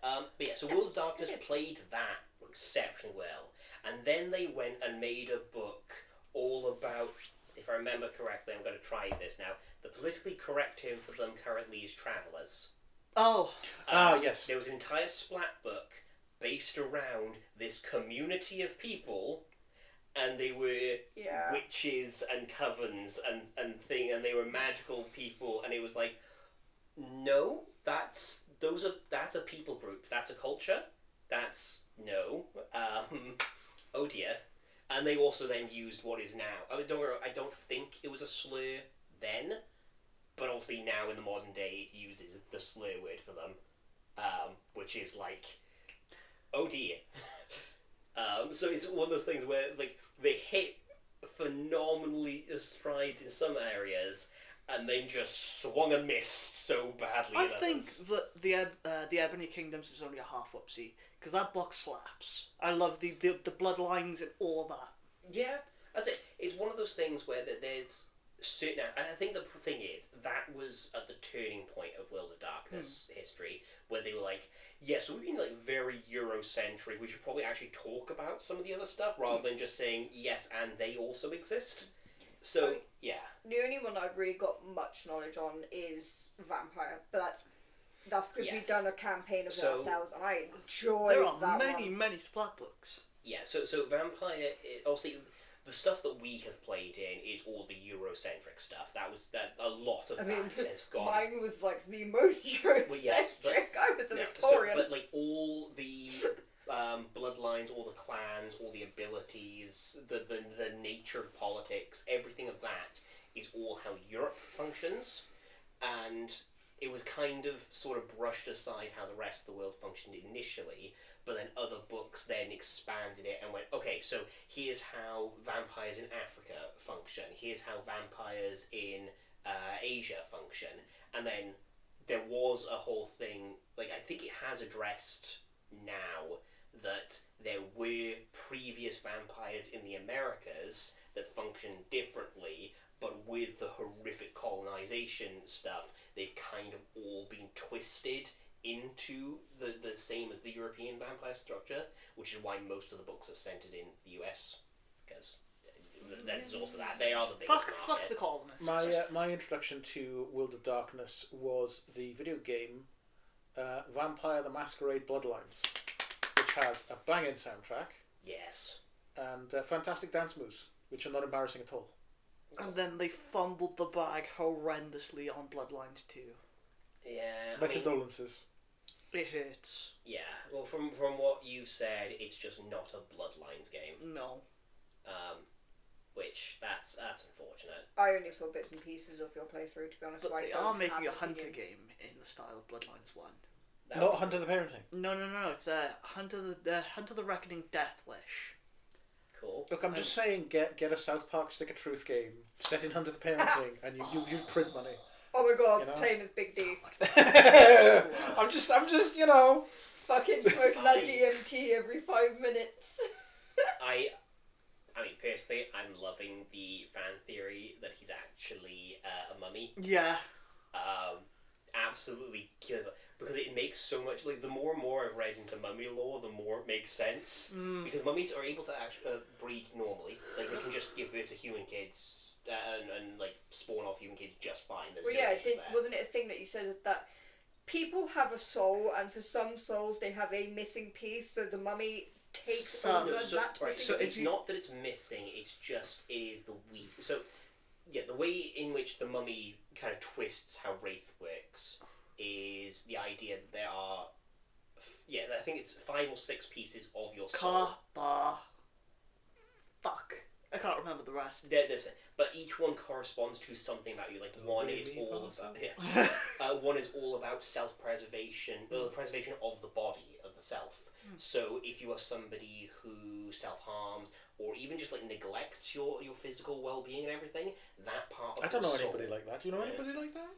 But yeah, so World of Darkness played that exceptionally well, and then they went and made a book all about. If I remember correctly, I'm going to try this now. The politically correct term for them currently is travellers. Oh. Yes. There was an entire splat book based around this community of people, and they were Yeah. witches and covens and they were magical people, and it was like, no, that's a people group, that's a culture, that's no, oh dear. And they also then used what is now, I don't think it was a slur then, but obviously now in the modern day it uses the slur word for them, which is like, oh dear. So it's one of those things where like they hit phenomenally strides in some areas, and then just swung and missed so badly. I in think others. that the Ebony Kingdoms is only a half whoopsie, because that book slaps. I love the bloodlines and all that. Yeah, that's it. It's one of those things where there's certain. I think the thing is that was at the turning point of World of Darkness history, where they were like, yeah, so we've been like very Eurocentric. We should probably actually talk about some of the other stuff rather than just saying yes, and they also exist. So yeah, The only one I've really got much knowledge on is Vampire, but that's because we've done a campaign of it ourselves, and I enjoyed There are that many, one. many splat books. yeah. So Vampire, obviously, the stuff that we have played in is all the Eurocentric stuff. That a lot of I mean, that has gone. mine was like the most Eurocentric. Well, yes, but- I was a No, Victorian. but like all the bloodlines, all the clans, all the abilities, the nature of politics, everything of that is all how Europe functions, and it was kind of sort of brushed aside how the rest of the world functioned initially, but then other books then expanded it and went, okay, so here's how vampires in Africa function, here's how vampires in Asia function, and then there was a whole thing, like I think it has addressed now that there were previous vampires in the Americas that functioned differently, but with the horrific colonization stuff, they've kind of all been twisted into the same as the European vampire structure, which is why most of the books are centered in the US, because there's also that. They are the biggest Fuck market. the colonists. My introduction to World of Darkness was the video game Vampire the Masquerade Bloodlines, which has a banging soundtrack Yes. and fantastic dance moves, which are not embarrassing at all. And then they fumbled the bag horrendously on Bloodlines 2. Yeah. My condolences. It hurts. Yeah. Well, from what you've said, it's just not a Bloodlines game. No. Which that's unfortunate. I only saw bits and pieces of your playthrough, to be honest. But so I they don't are making have a hunter opinion. game in the style of Bloodlines 1. That Not would- Hunter the Parenting. No. It's a Hunter the Reckoning Death Wish. Cool. Look, I'm just saying, get a South Park Stick of Truth game set in Hunter the Parenting, and you print money. Oh my god, You know? playing as Big D. I'm just, you know. Fucking smoking that DMT every 5 minutes. I mean, personally, I'm loving the fan theory that he's actually a mummy. Yeah. Absolutely killer, because it makes so much, like, the more and more I've read into mummy lore, the more it makes sense. Because mummies are able to actually breed normally. Like, they can just give birth to human kids and like, spawn off human kids just fine. There's Well, no yeah, issues there. wasn't it a thing that you said that people have a soul, and for some souls they have a missing piece, so the mummy takes over that right, missing so piece? it's not that it's missing, it's just it is the weak. So, yeah, the way in which the mummy kind of twists how Wraith works is the idea that there are, I think it's 5 or 6 pieces of your soul. Fuck. I can't remember the rest. There's it. But each one corresponds to something about you. Like, one is all about one is all about self-preservation, the preservation of the body, of the self. So if you are somebody who self-harms or even just like neglects your physical well-being and everything, that part of I don't know your soul, anybody like that. Do you know anybody like that?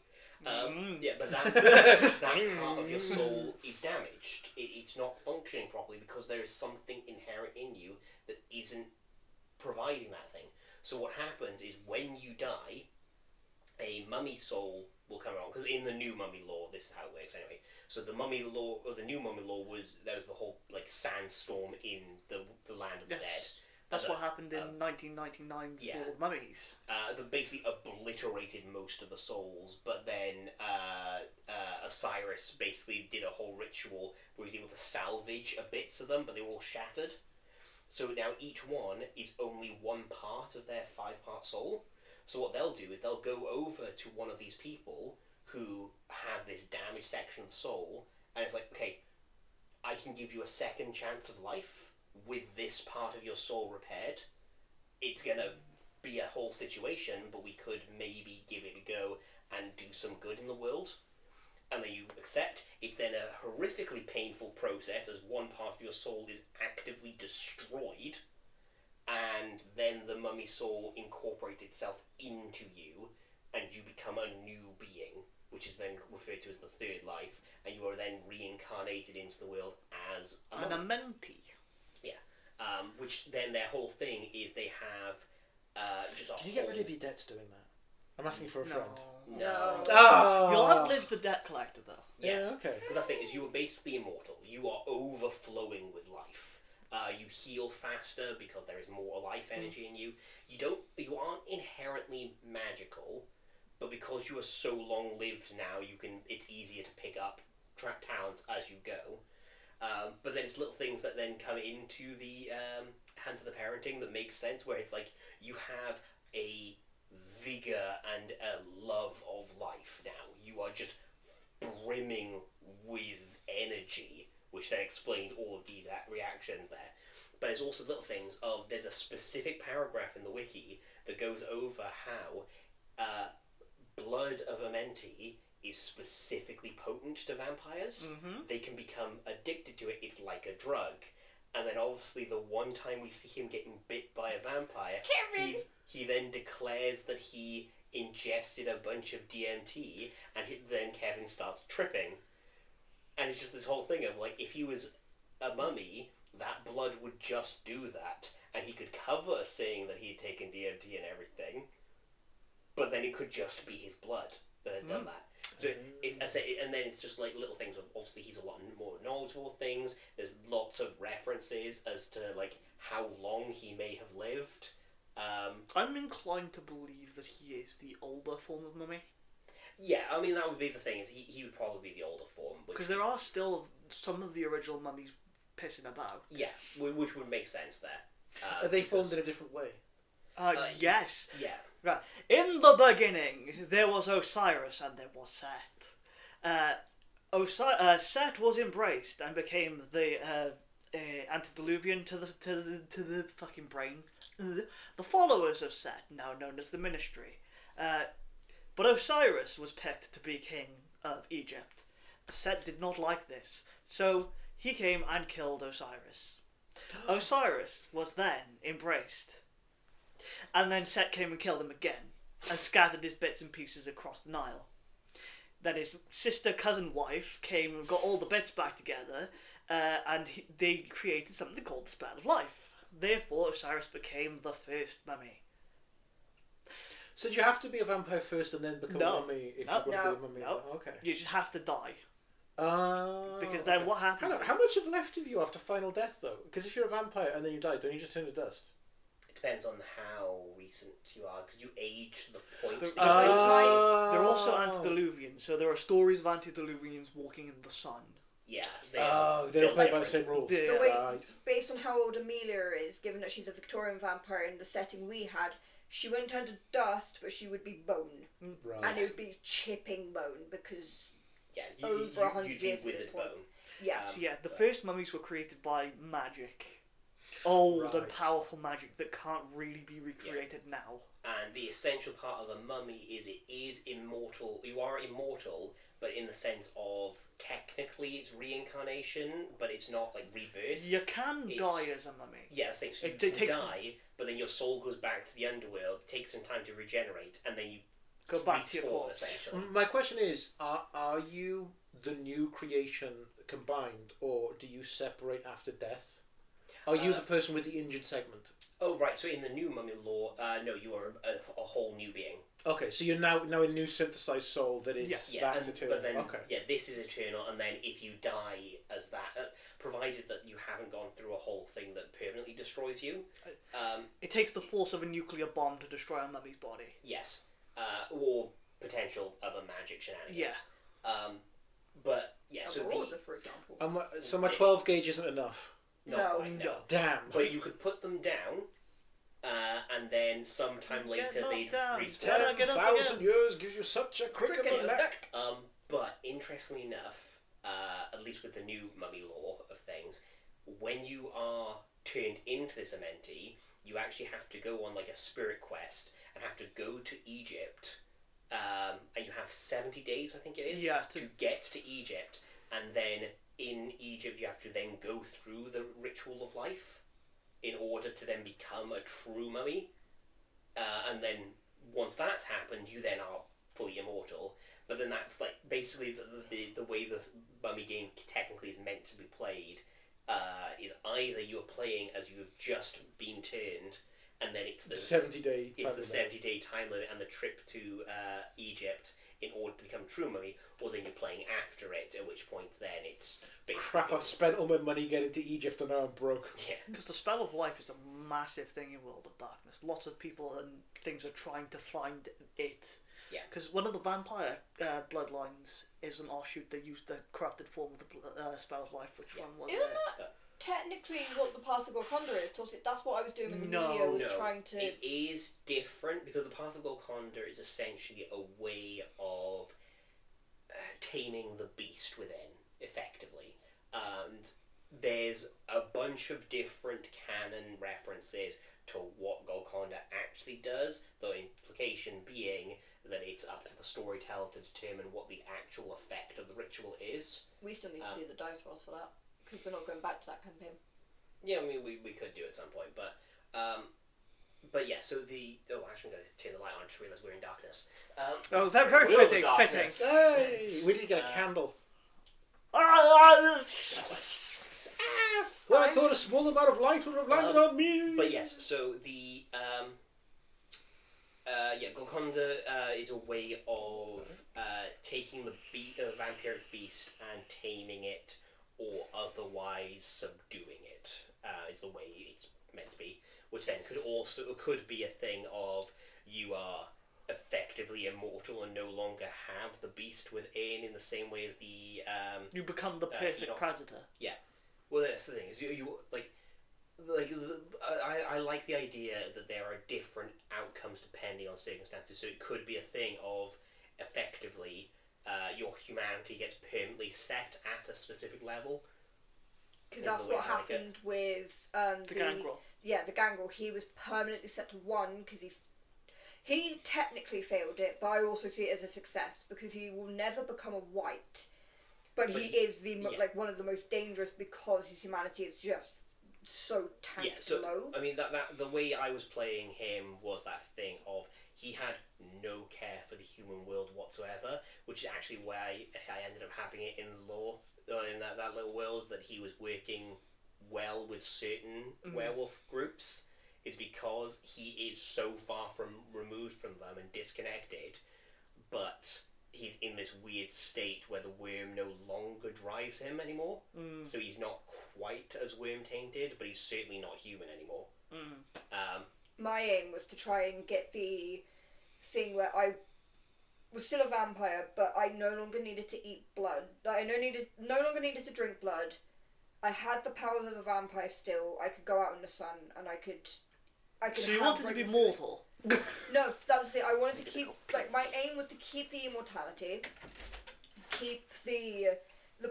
yeah, but that part of your soul is damaged. It's not functioning properly because there is something inherent in you that isn't providing that thing. So what happens is when you die, a mummy soul will come along, because in the new mummy law, this is how it works anyway. So the mummy law, or the new mummy law, there was the whole like sandstorm in the land of the dead. That's what happened in 1999 for the mummies. They basically obliterated most of the souls, but then Osiris basically did a whole ritual where he was able to salvage a bits of them, but they were all shattered. So now each one is only one part of their 5-part soul. So what they'll do is they'll go over to one of these people who have this damaged section of the soul, and it's like, okay, I can give you a second chance of life with this part of your soul repaired. It's gonna be a whole situation, but we could maybe give it a go and do some good in the world. And then you accept. It's then a horrifically painful process as one part of your soul is actively destroyed, and then the mummy soul incorporates itself into you, and you become a new being, which is then referred to as the third life, and you are then reincarnated into the world as a And a mummy. mentee. Yeah. Which then their whole thing is they have just a Can you whole... get rid of your debts doing that? I'm asking for a friend. No. Oh. You'll outlive the debt collector, though. Yes. Yeah, okay. Because that's the thing, is you are basically immortal. You are overflowing with life. You heal faster because there is more life energy in you. You aren't inherently magical, but because you are so long lived now, it's easier to pick up talents as you go. But then it's little things that then come into the hands of the parenting that makes sense, where it's like you have a vigor and a love of life now. You are just brimming with energy, which then explains all of these reactions there. But there's also little things of, there's a specific paragraph in the wiki that goes over how blood of a mentee is specifically potent to vampires. Mm-hmm. They can become addicted to it. It's like a drug. And then obviously the one time we see him getting bit by a vampire, Kevin! he then declares that he ingested a bunch of DMT, and then Kevin starts tripping. And it's just this whole thing of, like, if he was a mummy, that blood would just do that, and he could cover saying that he had taken DMT and everything, but then it could just be his blood that had done that. So and then it's just like little things of, obviously he's a lot more knowledgeable of things. There's lots of references as to like how long he may have lived. I'm inclined to believe that he is the older form of mummy. Yeah, I mean that would be the thing, is he would probably be the older form. Because there are still some of the original mummies pissing about. Yeah, which would make sense there. Are they formed in a different way? Yes. Yeah. Right. In the beginning, there was Osiris and there was Set. Set was embraced and became the antediluvian to the fucking brain. The followers of Set, now known as the Ministry. But Osiris was picked to be king of Egypt. Set did not like this, so he came and killed Osiris. Osiris was then embraced. And then Set came and killed him again, and scattered his bits and pieces across the Nile. Then his sister, cousin, wife came and got all the bits back together, and they created something called the Spell of Life. Therefore, Osiris became the first mummy. So do you have to be a vampire first and then become a mummy if you're going to be a mummy? No. Okay. You just have to die. Because then then what happens? How much have left of you after final death, though? Because if you're a vampire and then you die, don't you just turn to dust? It depends on how recent you are, because you age to the point. They're also antediluvian, so there are stories of antediluvians walking in the sun. Yeah. They'll play by the same rules. Yeah. The way, Right. based on how old Amelia is, given that she's a Victorian vampire in the setting we had, she wouldn't turn to dust, but she would be bone. Right. And it would be chipping bone, because you'd over 100 be years at this withered point. bone. Yeah. So yeah, the first mummies were created by magic. Old and powerful magic that can't really be recreated now. And the essential part of a mummy is it is immortal. You are immortal, but in the sense of technically it's reincarnation, but it's not like rebirth. You can die as a mummy. Yeah, that's the thing. So It you takes- can die, but then your soul goes back to the underworld, takes some time to regenerate, and then you Go back to your respawn, corpse. essentially. My question is, are you the new creation combined, or do you separate after death? Are you the person with the injured segment? Oh, right. So in the new mummy lore, no, you are a whole new being. Okay, so you're now a new synthesized soul that is that's eternal. But then, okay. this is eternal, and then if you die as that, provided that you haven't gone through a whole thing that permanently destroys you, It takes the force of a nuclear bomb to destroy a mummy's body. yes, or potential other magic shenanigans. Yeah. But yeah, so Order, for example. So my 12 gauge isn't enough. Not quite, no. Damn. But you could put them down, and then sometime later they'd respawn. 10,000 years gives you such a crick in the neck. But interestingly enough, at least with the new mummy law of things, when you are turned into this Amenti, you actually have to go on like a spirit quest and have to go to Egypt, and you have 70 days, I think it is, to get to Egypt, and then in Egypt you have to then go through the ritual of life in order to then become a true mummy, and then once that's happened, you then are fully immortal. But then that's like basically the way the mummy game technically is meant to be played. Is either you're playing as you have just been turned, and then it's the 70-day. It's the 70-day time limit and the trip to Egypt in order to become true mummy, or then you're playing after it. At which point, then it's basically crap. I've spent all my money getting to Egypt, and now I'm broke. Yeah, because the spell of life is a massive thing in World of Darkness. Lots of people and things are trying to find it. Yeah. Because one of the vampire bloodlines is an offshoot that used the corrupted form of the spell of life. Which one was Isn't it? that technically what the Path of Golconda is? That's what I was doing with Amelia, was trying to... It is different, because the Path of Golconda is essentially a way of taming the beast within, effectively. And there's a bunch of different canon references to what Golconda actually does, the implication being that it's up to the storyteller to determine what the actual effect of the ritual is. We still need to do the dice rolls for that, because we're not going back to that campaign. Yeah, I mean, we could do at some point, but yeah, so the... Oh, actually, I'm going to turn the light on, just realised we're in darkness. Very, very fitting. Hey, we did get a candle. Well, I thought a small amount of light would have landed on me. But yes, so the Golconda is a way of taking the vampiric beast and taming it, or otherwise subduing it. Is the way it's meant to be. Which then could be a thing of you are effectively immortal and no longer have the beast within in the same way as the you become the perfect predator. Yeah. Well, that's the thing, is you I like the idea that there are different outcomes depending on circumstances. So it could be a thing of effectively your humanity gets permanently set at a specific level. Because that's what happened with the Gangrel. Yeah, the Gangrel. He was permanently set to 1 because he technically failed it, but I also see it as a success because he will never become a white. But he is like one of the most dangerous because his humanity is just so tanked low. I mean, that the way I was playing him was that thing of he had no care for the human world whatsoever, which is actually why I ended up having it in the lore, in that little world, that he was working well with certain werewolf groups, is because he is so far removed from them and disconnected, but he's in this weird state where the worm no longer drives him anymore. So he's not quite as worm tainted, but he's certainly not human anymore. My aim was to try and get the thing where I was still a vampire, but I no longer needed to eat blood. I no longer needed to drink blood. I had the powers of a vampire still. I could go out in the sun, and I could. So you wanted to be mortal? No, that was the. I wanted to keep my aim was to keep the immortality, keep the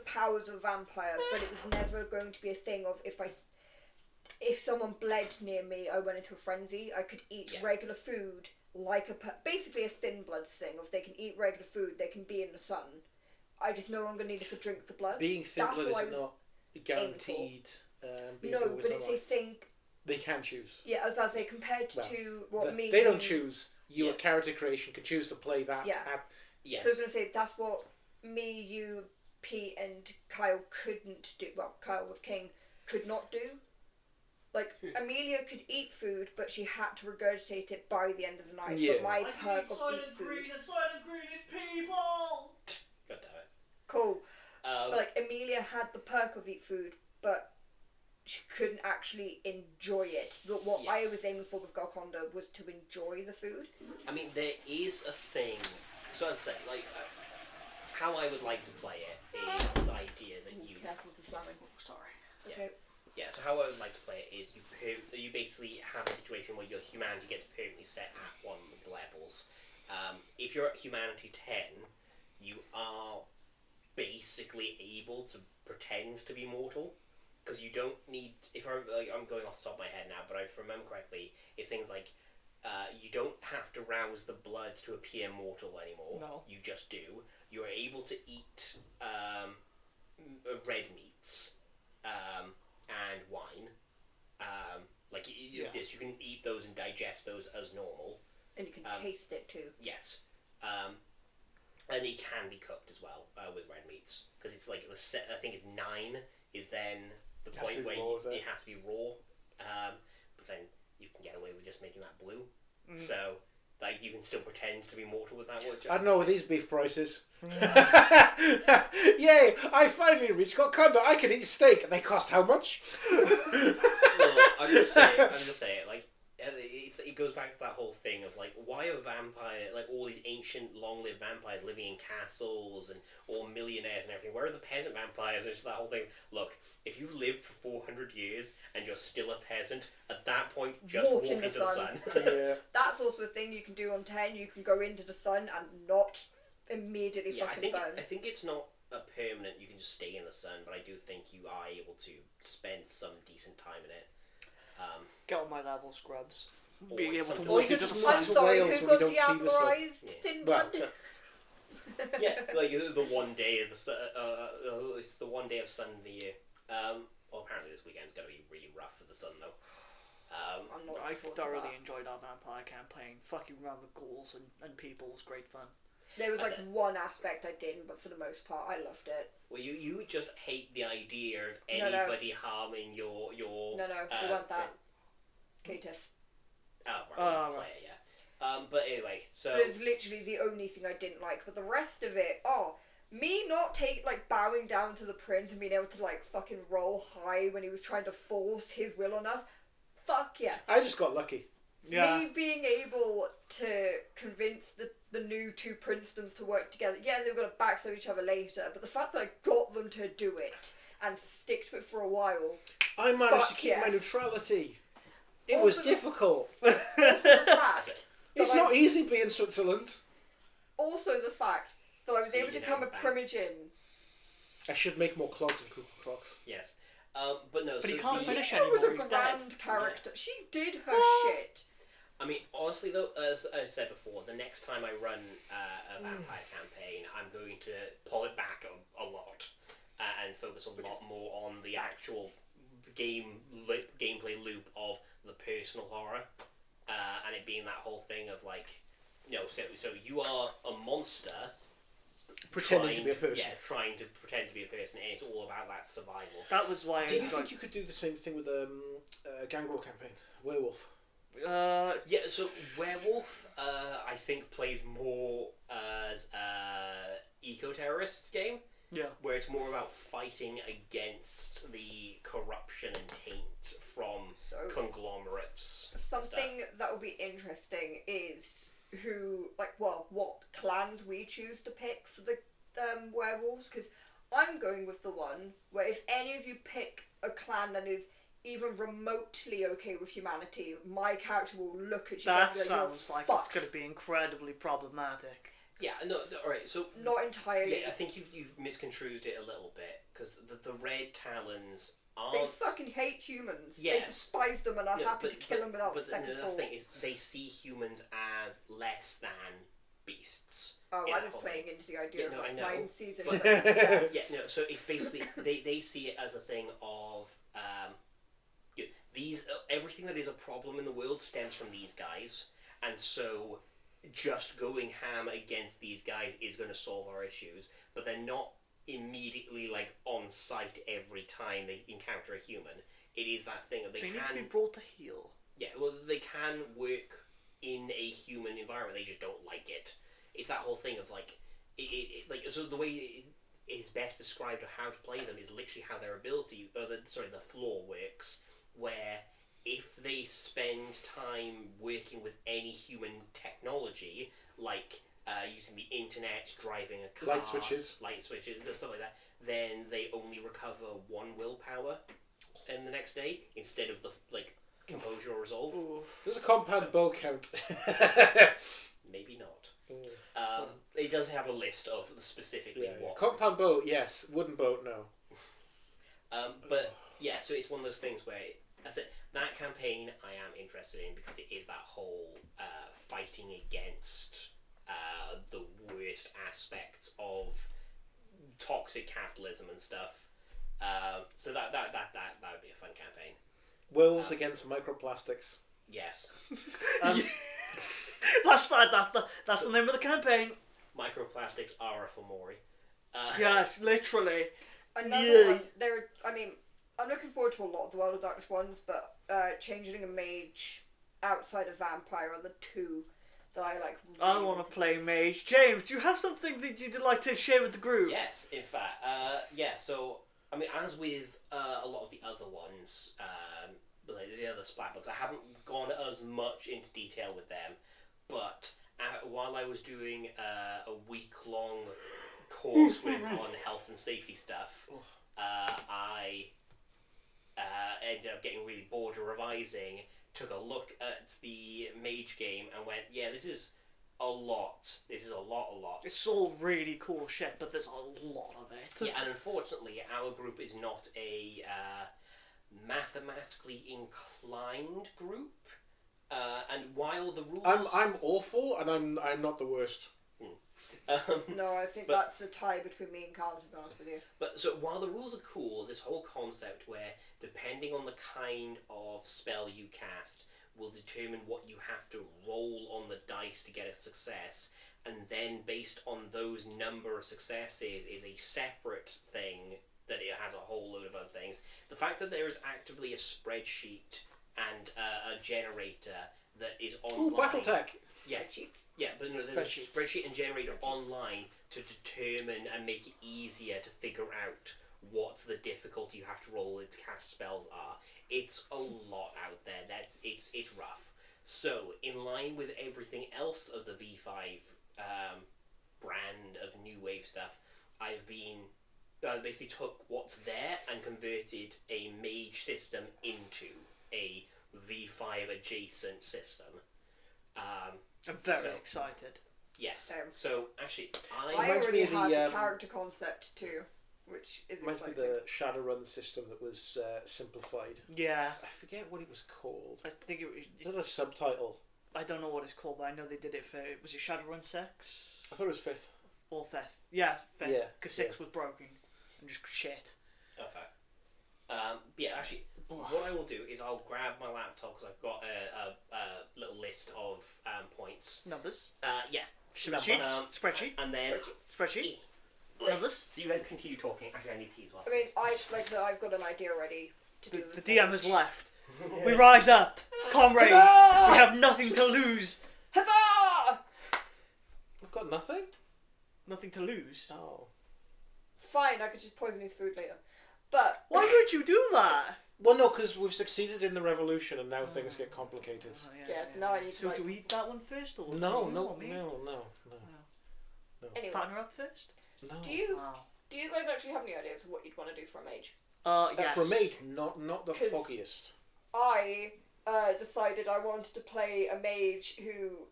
powers of a vampire, but it was never going to be a thing of if someone bled near me, I went into a frenzy. I could eat regular food like basically a thin blood thing. If they can eat regular food, they can be in the sun. I just no longer needed to drink the blood. Being thin blood is not guaranteed. No, but it's a thing. They can choose. Yeah, I was about to say, compared to what me... They don't choose. Your character creation can choose to play that. Yeah. Yes. So I was going to say, that's what me, you, Pete and Kyle couldn't do. Well, Kyle with King could not do. Like, Amelia could eat food, but she had to regurgitate it by the end of the night. Yeah. But my perk of eat food... Silent Green is people! God damn it. Cool. But, like, Amelia had the perk of eat food, but she couldn't actually enjoy it. But what I was aiming for with Golconda was to enjoy the food. I mean, there is a thing... So as I say, like, how I would like to play it is this idea that you... Careful with the slamming. Sorry. It's okay. Yeah, so how I would like to play it is you basically have a situation where your humanity gets permanently set at one of the levels. If you're at humanity 10, you are basically able to pretend to be mortal, because you don't need. I'm going off the top of my head now, but if I remember correctly, it's things like you don't have to rouse the blood to appear mortal anymore. No. You just do. You're able to eat red meats and wine. Yes, you can eat those and digest those as normal. And you can taste it too. Yes. And it can be cooked as well with red meats, because it's like I think it's 9 is then the point where it has to be raw. But then you can get away with just making that blue. So like you can still pretend to be mortal with that. I don't know with these beef prices. Yay! I finally reached got conduct. I can eat steak, and they cost how much? Well, I'm just saying, like, it goes back to that whole thing of like, why are all these ancient, long-lived vampires living in castles and all millionaires and everything? Where are the peasant vampires? It's just that whole thing. Look, if you've lived for 400 years and you're still a peasant, at that point, just walk into the sun. Yeah. That's also a thing you can do on 10. You can go into the sun and not immediately fucking burn. I think it's not a permanent. You can just stay in the sun, but I do think you are able to spend some decent time in it. Get on my level, scrubs. Or Being able to Or walk you could into the just sun. I'm to sorry, Wales who when we got don't see the sun. diabloized Yeah. thin Well, blood? Yeah, like the one day of it's the one day of sun in the year. Well, apparently this weekend's going to be really rough for the sun though. I'm not I looking forward to thoroughly that. enjoyed our vampire campaign. Fucking around with ghouls and people was great fun. There was That's like one aspect I didn't, but for the most part, I loved it. Well, you just hate the idea of No. anybody harming your. No, we want that. Catus. Oh, right, Oh, player, yeah. But anyway, so There's literally the only thing I didn't like, but the rest of it, me not bowing down to the prince and being able to fucking roll high when he was trying to force his will on us. Fuck yes. I just got lucky. Yeah. Me being able to convince the new two princedoms to work together. Yeah, they were going to backstab each other later, but the fact that I got them to do it and stick to it for a while. I managed to Fuck keep my yes. neutrality. It Also was the- difficult. Also the fact. It's that not easy being Switzerland. Also the fact that I was able to Speaking become a out back. primogen. I should make more clogs and cuckoo clocks. yes, but no. But so he can't the, finish It was a anymore, he's dead. grand character. She did her shit. I mean, honestly though, as I said before, the next time I run a vampire campaign, I'm going to pull it back a lot and focus a lot more on the actual gameplay loop of the personal horror, and it being that whole thing of so you are a monster Pretending to be a person. Yeah, trying to pretend to be a person, and it's all about that survival. That was why Do I you enjoyed... think you could do the same thing with Gangrel campaign? Werewolf. Yeah, so Werewolf, I think, plays more as eco-terrorist game, Yeah. where it's more about fighting against the corruption and taint from So conglomerates. and something stuff. that will be interesting is what clans we choose to pick for the werewolves, because I'm going with the one where if any of you pick a clan that is even remotely okay with humanity, my character will look at you That and be like, sounds like fucked. it's going to be incredibly problematic. Yeah, no, alright, so... Not entirely. Yeah, I think you've misconstrued it a little bit, because the Red Talons They aren't... fucking hate humans. They Yes. despise them and are Yeah, happy to kill them without but second the thought. thing is, they see humans as less than beasts. Oh, in I that was whole playing thing. into the idea Yeah, of no, I know. 9 seasons. But- Yeah. Yeah, no, so it's basically, they see it as a thing of, everything that is a problem in the world stems from these guys, and so just going ham against these guys is going to solve our issues, but they're not immediately, on site every time they encounter a human. It is that thing of They they need to can... be brought to heel. Yeah, well, they can work in a human environment. They just don't like it. It's that whole thing of so the way it is best described of how to play them is literally how their ability, the flaw works. Where if they spend time working with any human technology, like using the internet, driving a car, Light switches, and stuff like that, then they only recover 1 willpower. And then the next day instead of the composure or resolve. Oof. Does a compound bow count? Maybe not. It does have a list of specifically what. Compound bow, yes. Wooden bow, no. But yeah, so it's one of those things where, as I said, that campaign I am interested in because it is that whole fighting against the worst aspects of toxic capitalism and stuff. So that would be a fun campaign. Werewolves against microplastics. Yes. That's the name of the campaign. Microplastics are for Mori. Yes, literally. Another one. I'm looking forward to a lot of the World of Darkness ones, but Changeling and Mage outside of Vampire are the two that I like. Really. I want to play Mage. James, do you have something that you'd like to share with the group? Yes, in fact. So, as with a lot of the other ones, the other splat books, I haven't gone as much into detail with them, but while I was doing a week-long course on health and safety stuff, I ended up getting really bored of revising, took a look at the Mage game and went, yeah, this is a lot. This is a lot. It's all really cool shit, but there's a lot of it. Yeah, and unfortunately our group is not a mathematically inclined group. And while the rules... I'm awful, and I'm not the worst. No, I think that's a tie between me and Carl, to be honest with you. But so while the rules are cool, this whole concept where depending on the kind of spell you cast will determine what you have to roll on the dice to get a success, and then based on those number of successes is a separate thing that it has a whole load of other things. The fact that there is actively a spreadsheet and a generator that is online. Ooh, BattleTech. Yeah, but no, there's a spreadsheet and generator online to determine and make it easier to figure out what the difficulty you have to roll to cast spells are. It's a lot out there. It's rough. So, in line with everything else of the V5 brand of new wave stuff, I've been basically took what's there and converted a mage system into a V5 adjacent system. I'm very excited. Yes. So actually, I Reminds already me of had the, a character concept too, which is Reminds me exciting. of the Shadowrun system that was simplified. Yeah. I forget what it was called. I think Is that a subtitle? I don't know what it's called, but I know they did it for... Was it Shadowrun 6? I thought it was 5th. Or 5th? Yeah, 5th. Yeah, Because 6 was broken. And just shit. Oh, fair. Yeah, actually, what I will do is I'll grab my laptop because I've got a little list of points. Numbers. Yeah. Spreadsheet. Spreadsheet. And then... Spreadsheet. Numbers. So you guys continue talking. Actually, I need pee as well. I mean, I've got an idea already to do. The DM has left. We rise up, comrades. We have nothing to lose. Huzzah! We've got nothing? Nothing to lose. Oh. It's fine. I could just poison his food later. But Why would you do that? Well, no, because we've succeeded in the revolution and now things get complicated. Oh, yeah, so now I need to. So do we eat that one first, or No. Anyway, fatten her up first? No. do you Wow. guys actually have any ideas of what you'd want to do for a mage? Yes. For a mage, not the 'Cause- foggiest. I decided I wanted to play a mage who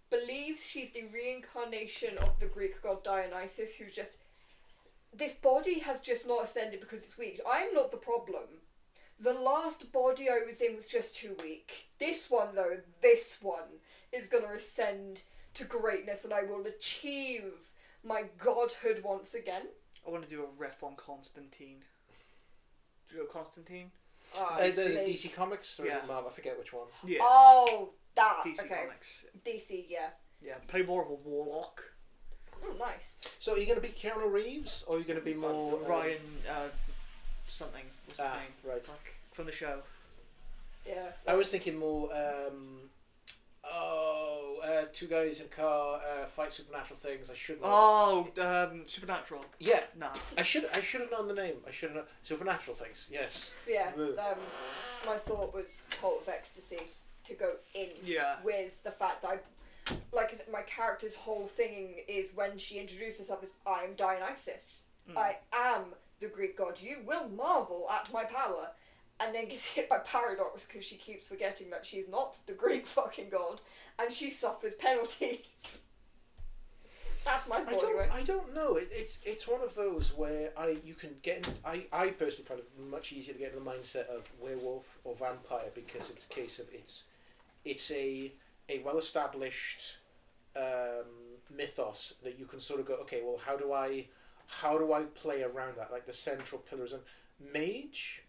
believes she's the reincarnation of the Greek god Dionysus, who's just... This body has just not ascended because it's weak. I'm not the problem. The last body I was in was just too weak. This one, though, is going to ascend to greatness and I will achieve my godhood once again. I want to do a riff on Constantine. Do you know Constantine? The DC Comics? Or is Yeah. it Marvel? I forget which one. Yeah. Oh, that. DC okay. Comics. DC, yeah. Yeah, play more of a warlock. Oh, nice. So are you going to be Keanu Reeves or are you going to be more... Ryan, something. What's his name? Right. Like, from the show. Yeah. I was thinking more... two guys in a car fight supernatural things. I should know. Oh, Supernatural. Yeah. Nah. I should have known the name. I should have known supernatural things. Yes. Yeah. Ugh. My thought was Cult of Ecstasy to go in Yeah. with the fact that like I said, my character's whole thing is when she introduces herself as I am Dionysus. I am the Greek god, you will marvel at my power. And then gets hit by paradox because she keeps forgetting that she's not the Greek fucking god, and she suffers penalties. That's my thought anyway. I don't know. It's one of those where you can get in, I personally find it much easier to get in the mindset of werewolf or vampire because it's a case of it's a well established mythos that you can sort of go, okay, well how do I play around that, like the central pillars. And mage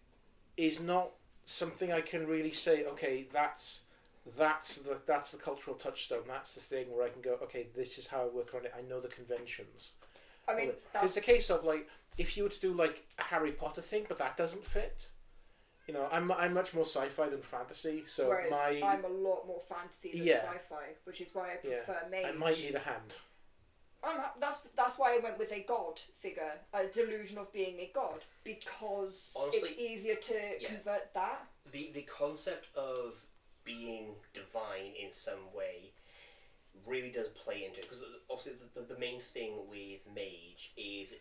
is not something I can really say, okay, that's the cultural touchstone. That's the thing where I can go, okay, this is how I work around it. I know the conventions. I mean, it's a case of like if you were to do like a Harry Potter thing, but that doesn't fit. You know, I'm much more sci-fi than fantasy. So whereas I'm a lot more fantasy than sci-fi, which is why I prefer mage. I might need a hand. That's why I went with a god figure, a delusion of being a god, because honestly, it's easier to convert that. The concept of being divine in some way really does play into it, because obviously the main thing with mage is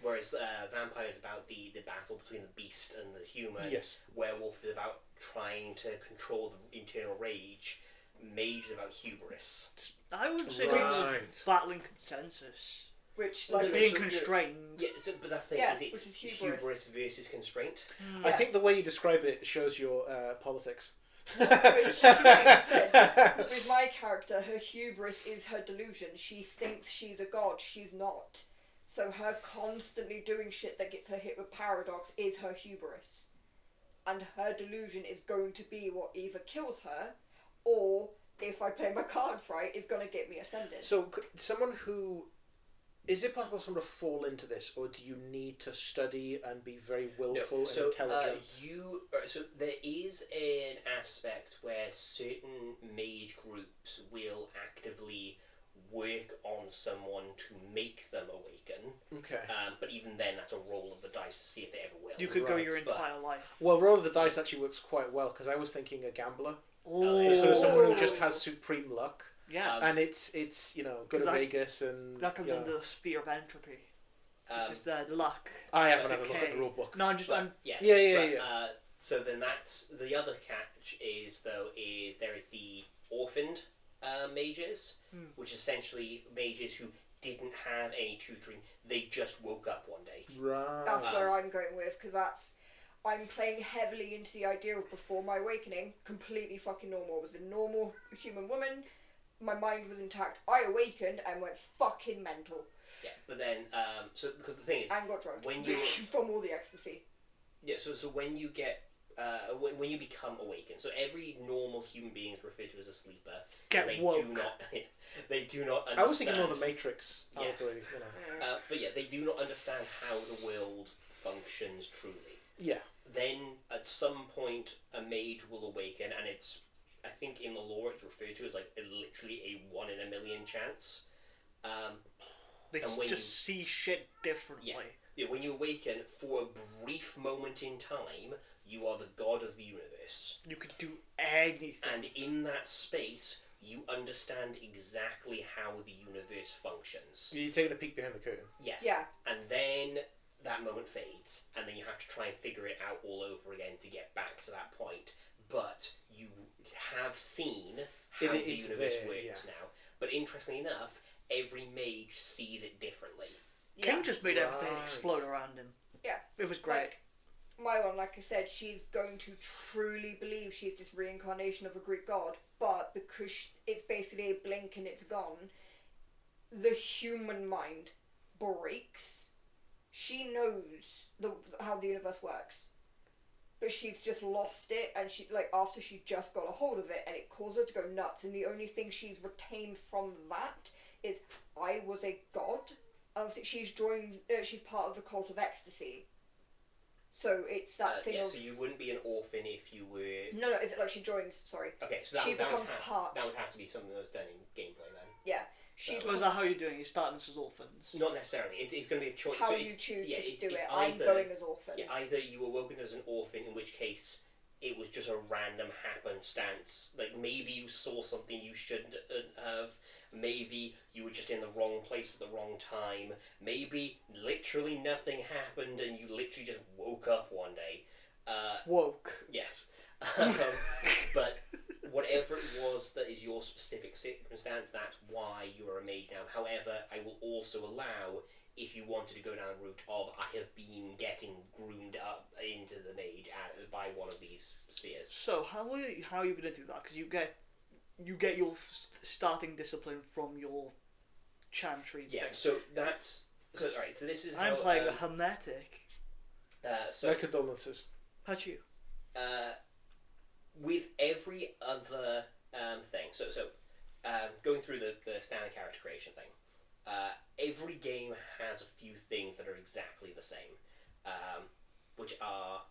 whereas vampire is about the battle between the beast and the human, werewolf is about trying to control the internal rage, mage is about hubris. I would say it's battling consensus. Which, like, being constrained. Yeah, but that's the thing, it's hubris versus constraint. Yeah. I think the way you describe it shows your politics. Which, to me, said, with my character, her hubris is her delusion. She thinks she's a god, she's not. So her constantly doing shit that gets her hit with paradox is her hubris. And her delusion is going to be what either kills her, or, if I play my cards right, is going to get me ascended. So, someone who... Is it possible for someone to fall into this, or do you need to study and be very willful and intelligent? So there is an aspect where certain mage groups will actively work on someone to make them awaken. Okay. But even then, that's a roll of the dice to see if they ever will. You could go your entire life. Well, roll of the dice actually works quite well, because I was thinking a gambler. Oh. So someone who just has supreme luck. Yeah. And it's you know, go to Vegas and... That comes into the sphere of entropy. It's just luck. I haven't had a look at the rule book. No, I'm... Yeah. So then that's... The other catch is there is the orphaned mages, which essentially mages who didn't have any tutoring. They just woke up one day. Right. That's where I'm going with, because I'm playing heavily into the idea of before my awakening, completely fucking normal. I was a normal human woman. My mind was intact. I awakened and went fucking mental. Yeah, but then, so because the thing is, and got drugged when you from all the ecstasy. Yeah, so when you get when you become awakened, so every normal human being is referred to as a sleeper. Get woke. They do not understand. I was thinking more the Matrix. Yeah. But yeah, they do not understand how the world functions truly. Yeah. Then at some point, a mage will awaken, and it's, I think in the lore it's referred to as like literally a 1 in a million chance. They just see shit differently. Yeah, when you awaken, for a brief moment in time, you are the god of the universe. You could do anything. And in that space, you understand exactly how the universe functions. You're taking a peek behind the curtain. Yes. Yeah. And then that moment fades, and then you have to try and figure it out all over again to get back to that point. But you have seen how the universe works now. But interestingly enough, every mage sees it differently. Yeah. King just made everything explode around him. Yeah. It was great. Like, my one, like I said, she's going to truly believe she's this reincarnation of a Greek god, but because it's basically a blink and it's gone, the human mind breaks. She knows how the universe works, but she's just lost it, and she, like, after she just got a hold of it, and it caused her to go nuts, and the only thing she's retained from that is, I was a god. Obviously, she's part of the cult of ecstasy. So it's that thing of... so you wouldn't be an orphan if you were... No, is it like she joins, sorry. Okay, so she becomes part... That would have to be something that was done in gameplay then. Yeah. Is that how you're doing? You're starting this as orphans? Not necessarily. It's going to be a choice. It's how you choose to do it. I'm going as orphan. Yeah, either you awoken as an orphan, in which case it was just a random happenstance. Like, maybe you saw something you shouldn't have. Maybe you were just in the wrong place at the wrong time. Maybe literally nothing happened and you literally just woke up one day. Woke. Yes. But whatever it was that is your specific circumstance, that's why you are a mage now. However, I will also allow, if you wanted to go down the route of, I have been getting groomed up into the mage by one of these spheres. So how are you going to do that? Because you get your starting discipline from your chantry. Yeah. Thing. So that's alright. So this is I'm how, playing a hermetic. My condolences. How'd you? With every other thing, so going through the standard character creation thing, every game has a few things that are exactly the same, which are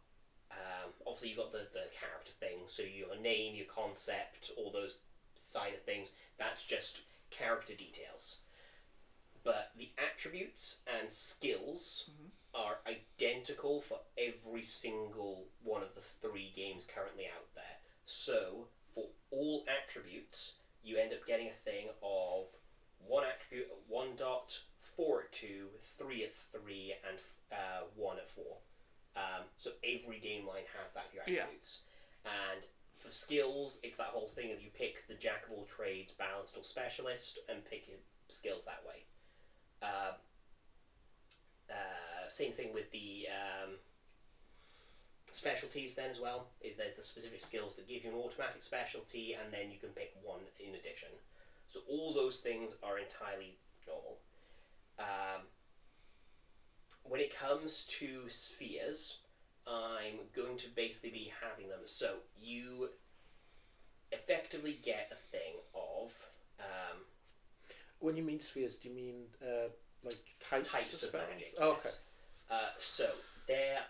obviously you got the character thing, so your name, your concept, all those side of things. That's just character details, but the attributes and skills are identical for every single one of the 3 games currently out there. So, for all attributes, you end up getting a thing of 1 attribute at 1 dot, 4 at 2, 3 at 3, and 1 at 4. So every game line has that for your attributes. Yeah. And for skills, it's that whole thing of you pick the jack of all trades, balanced or specialist, and pick your skills that way. Same thing with the specialties then as well, is there's the specific skills that give you an automatic specialty, and then you can pick 1 in addition. So all those things are entirely normal. When it comes to spheres, I'm going to basically be having them. So you effectively get a thing of... when you mean spheres, do you mean like types of magic? Oh, okay. Yes. So they're...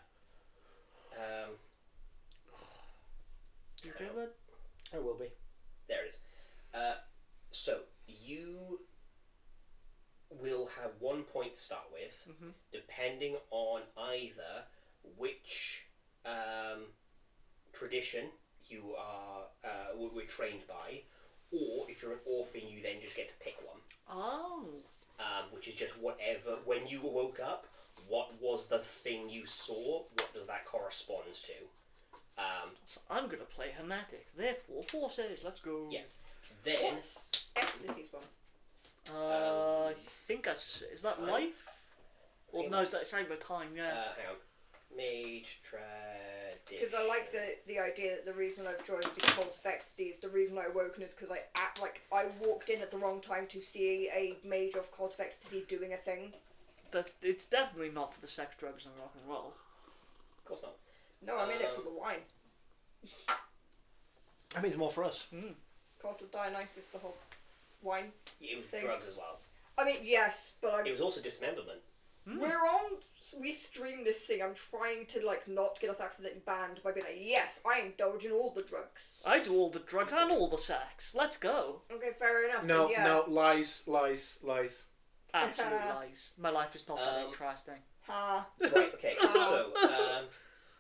You do it? I will be. There it is. So you will have 1 point to start with, depending on either which tradition you were trained by, or if you're an orphan, you then just get to pick one. Oh. Which is just whatever. When you woke up, what was the thing you saw? What does that correspond to? So I'm gonna play hermetic. Therefore, forces. Let's go. Yeah. Then What's Ecstasy's one? I think is that time? life? Or no, is that cyber time? Yeah. hang on. Mage tradition. Because I like the idea that the reason I've joined the Cult of Ecstasy is the reason I awoken is because I walked in at the wrong time to see a mage of Cult of Ecstasy doing a thing. It's definitely not for the sex, drugs, and rock and roll. Of course not. No, I'm in it for the wine. I mean, it's more for us. Cult of Dionysus, the whole wine It was thing. drugs as well. I mean, yes, but It was also dismemberment. we stream this thing. I'm trying to not get us accidentally banned by being like, yes, I indulge in all the drugs. I do all the drugs and all the sex. Let's go. Okay, fair enough. No, then, yeah. no, lies. Absolute lies. My life is not that interesting. Ha. Right, okay. So,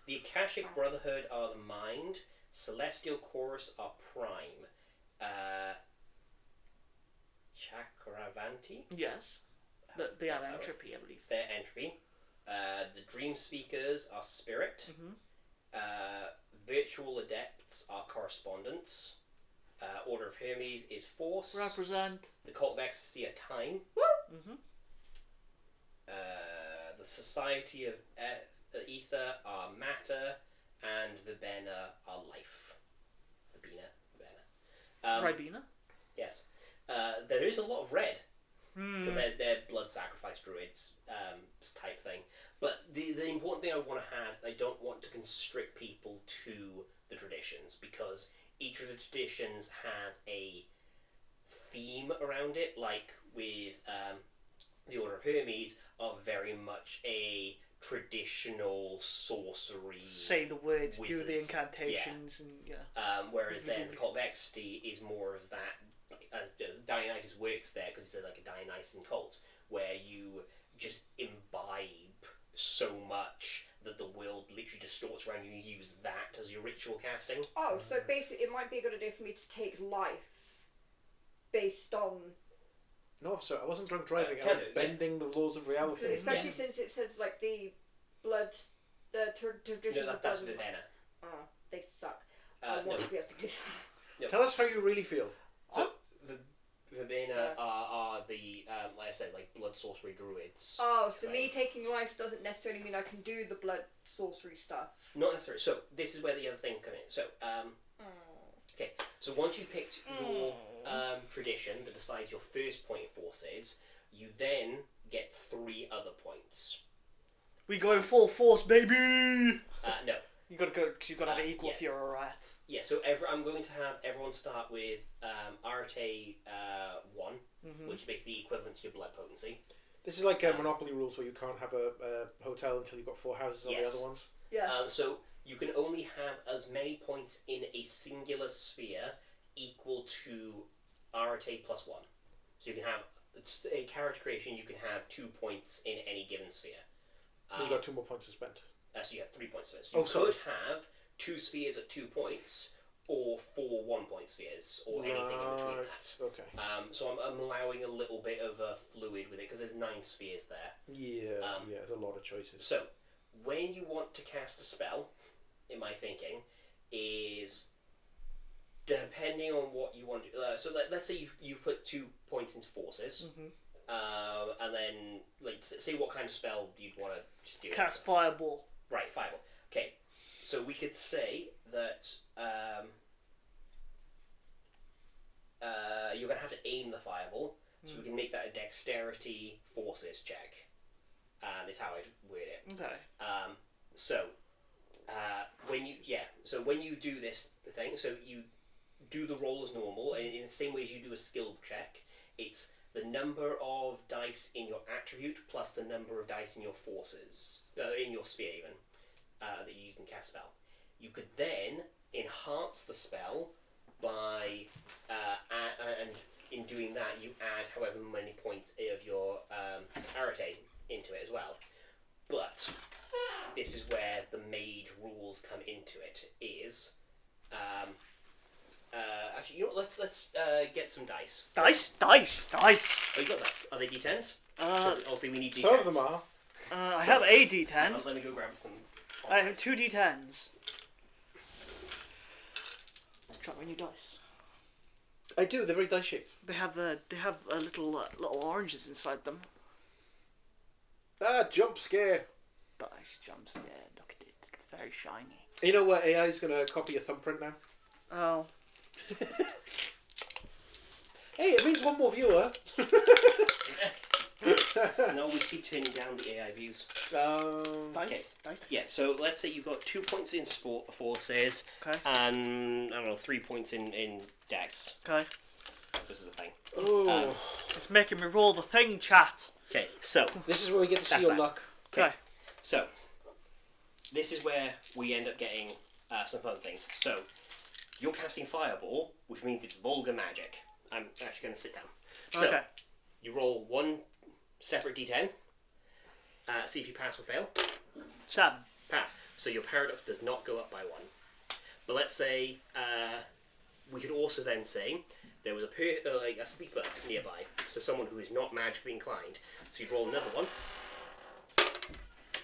the Akashic Brotherhood are the mind, Celestial Chorus are prime, Chakravanti? Yes. They have entropy, I believe. They're entropy. The Dream Speakers are spirit. Virtual Adepts are correspondence. Order of Hermes is force. Represent. The Cult of Ecstasy are time. The Society of Ether are matter, and Verbena are life. Verbena. Ribena? Yes. There is a lot of red. Because they're blood sacrifice druids type thing. But the important thing I want to have is I don't want to constrict people to the traditions, because each of the traditions has a theme around it, like with the Order of Hermes are very much a traditional sorcery. Say the words, wizards. do the incantations, and whereas then the Cult of Ecstasy is more of that. As Dionysus works there because it's like a Dionysian cult where you just imbibe so much that the world literally literally distorts around you. You use that as your ritual casting. Oh, so basically, it might be a good idea for me to take life based on. No, officer, I wasn't drunk driving. I was bending the laws of reality. Especially since it says like the blood, traditions. No, that's Verbena. Oh, they suck. I want to be able to do that. No. Tell us how you really feel. So the Verbena are the like I said, like blood sorcery druids. Oh, so me taking life doesn't necessarily mean I can do the blood sorcery stuff. Not necessarily. So this is where the other things come in. So okay. So once you picked your tradition that decides your first point of forces, you then get 3 other points. We go full force, baby. No. You gotta go because you've got to have it equal to your rat. Yeah, so I'm going to have everyone start with Arte 1, which is basically equivalent to your blood potency. This is like Monopoly rules where you can't have a hotel until you've got 4 houses on the other ones. Yes. So you can only have as many points in a singular sphere equal to Arte plus 1. So you can have a character creation. You can have 2 points in any given sphere. You've got 2 more points to spend. So you have 3 points to spend. So you could have 2 spheres at 2 points, or 4 1-point spheres, or anything in between that. Okay. So I'm allowing a little bit of a fluid with it because there's 9 spheres there. Yeah. There's a lot of choices. So when you want to cast a spell, in my thinking, is depending on what you want. So let's say you've put 2 points into forces, and then say what kind of spell you'd want to just do. Cast fireball. Right, fireball. Okay, so we could say that you're going to have to aim the fireball, so we can make that a dexterity forces check. Is how I'd word it. Okay. So when you do this thing, so you do the roll as normal, and in the same way as you do a skill check, it's the number of dice in your attribute plus the number of dice in your forces, in your sphere even, that you use in cast spell. You could then enhance the spell by, and in doing that you add however many points of your arete into it as well. But this is where the mage rules come into it, is... actually, you know what, let's get some dice. Dice? Oh, you got dice. Are they D10s? Obviously we need D10s. Some of them are. I have a D10. Let me go grab some. I have 2 D10s. Try my new dice. I do, they're very dice shaped. They have little oranges inside them. Ah, jump scare. Dice jumps, yeah, look at it. It's very shiny. You know what, AI is going to copy your thumbprint now? Oh. Hey, it means one more viewer. No, we keep turning down the AI views. Dice? Dice? Yeah, so let's say you've got 2 points in forces, and, I don't know, 3 points in dex. Okay. This is a thing. Oh. It's making me roll the thing, chat. Okay, so... This is where we get to see your luck. Okay. So, this is where we end up getting some fun things. So, you're casting Fireball, which means it's vulgar magic. I'm actually going to sit down. So, you roll 1 separate d10, see if you pass or fail. 7. Pass. So your paradox does not go up by 1. But let's say, we could also then say, there was a sleeper nearby, so someone who is not magically inclined. So you'd roll another 1.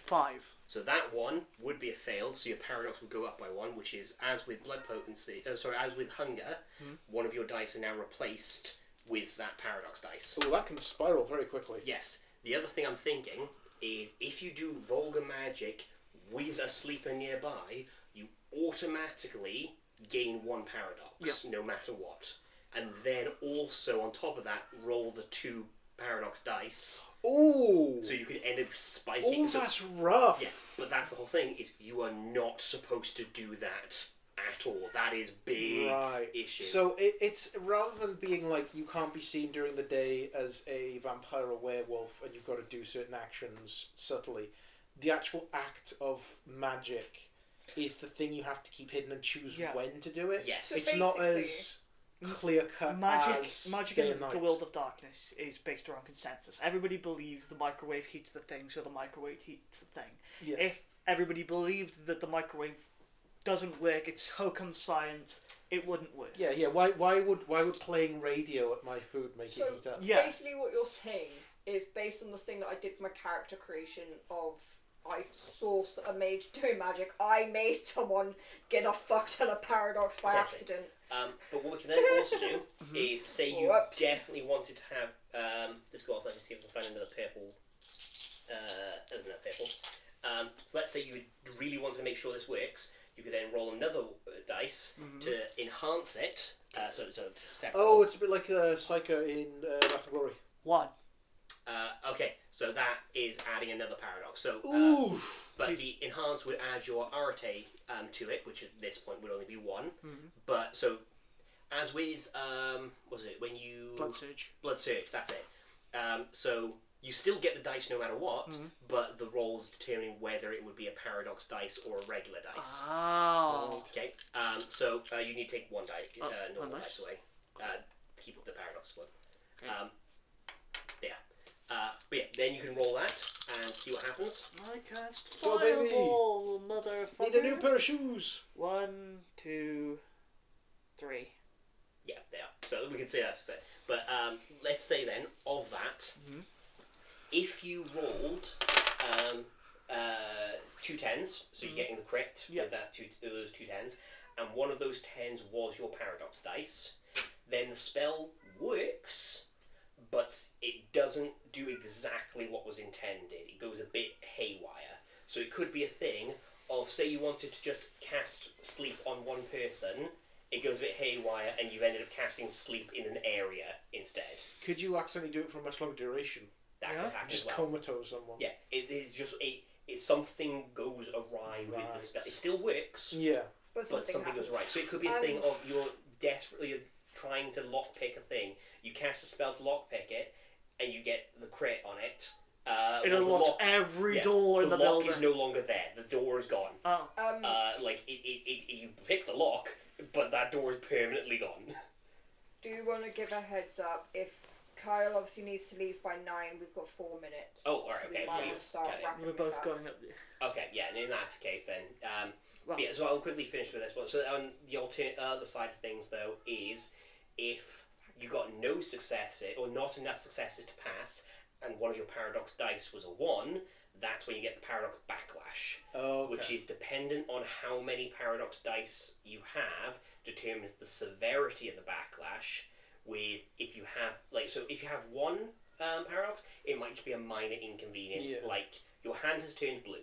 5. So that 1 would be a fail, so your paradox would go up by 1, which is, as with blood potency, as with hunger, one of your dice are now replaced with that paradox dice. Oh, that can spiral very quickly. Yes. The other thing I'm thinking is, if you do vulgar magic with a sleeper nearby, you automatically gain 1 paradox, no matter what. And then also, on top of that, roll the 2 paradox dice. Ooh! So you can end up spiking. Oh, that's rough. Yeah, but that's the whole thing, is you are not supposed to do that at all. That is big issue. So it's rather than being like you can't be seen during the day as a vampire or werewolf and you've got to do certain actions subtly, the actual act of magic is the thing you have to keep hidden and choose when to do it. Yes. So it's not as clear cut as magic day in and night. the World of Darkness is based around consensus. Everybody believes the microwave heats the thing, so the microwave heats the thing. Yeah. If everybody believed that the microwave doesn't work. It's so come science, it wouldn't work. Yeah. Why would playing radio at my food make it heat up? Yeah. Basically, what you're saying is based on the thing that I did for my character creation of I saw a mage doing magic. I made someone get a fuck ton of paradox by accident. But what we can then also do is say you definitely wanted to have let's go off. Let me see if I can find another purple. There's another purple. So let's say you really wanted to make sure this works. You could then roll another dice to enhance it. So separate. Oh, it's a bit like Psycho in Wrath and Glory. 1. Okay, so that is adding another paradox. So, but the enhance would add your arete to it, which at this point would only be 1. But so, as with was it when you Blood Surge? Blood Surge, that's it. So you still get the dice no matter what, but the rolls determining whether it would be a paradox dice or a regular dice. Oh. Okay. So you need to take one dice, normal one dice away. Keep up the paradox one. Okay. But yeah, then you can roll that and see what happens. I cast Go, baby. Fireball, motherfucker. Need a new pair of shoes. 1, 2, 3. Yeah, they are. So we can say that's it. But let's say then, of that, if you rolled 2 10s, so you're getting the crit with those 2 10s, and one of those 10s was your paradox dice, then the spell works, but it doesn't do exactly what was intended. It goes a bit haywire. So it could be a thing of, say you wanted to just cast sleep on one person, it goes a bit haywire and you've ended up casting sleep in an area instead. Could you accidentally do it for a much longer duration? That could happen just as well. comatose someone. Yeah, it's just it's something goes awry with the spell. It still works, But something goes awry. So it could be a thing of you're trying to lockpick a thing. You cast a spell to lockpick it, and you get the crit on it. It unlocks every door in the building. The lock is no longer there. The door is gone. Oh. You pick the lock, but that door is permanently gone. Do you want to give a heads up if Kyle obviously needs to leave by 9? We've got 4 minutes. Oh, alright, okay. We might start wrapping We're this both up. going up there. Okay, yeah, and in that case then, Well, yeah, so I'll quickly finish with this one. So on the other side of things though is if you got no successes or not enough successes to pass, and one of your paradox dice was a 1, that's when you get the paradox backlash, which is dependent on how many paradox dice you have, determines the severity of the backlash. With if you have if you have 1 paradox, it might just be a minor inconvenience, like your hand has turned blue.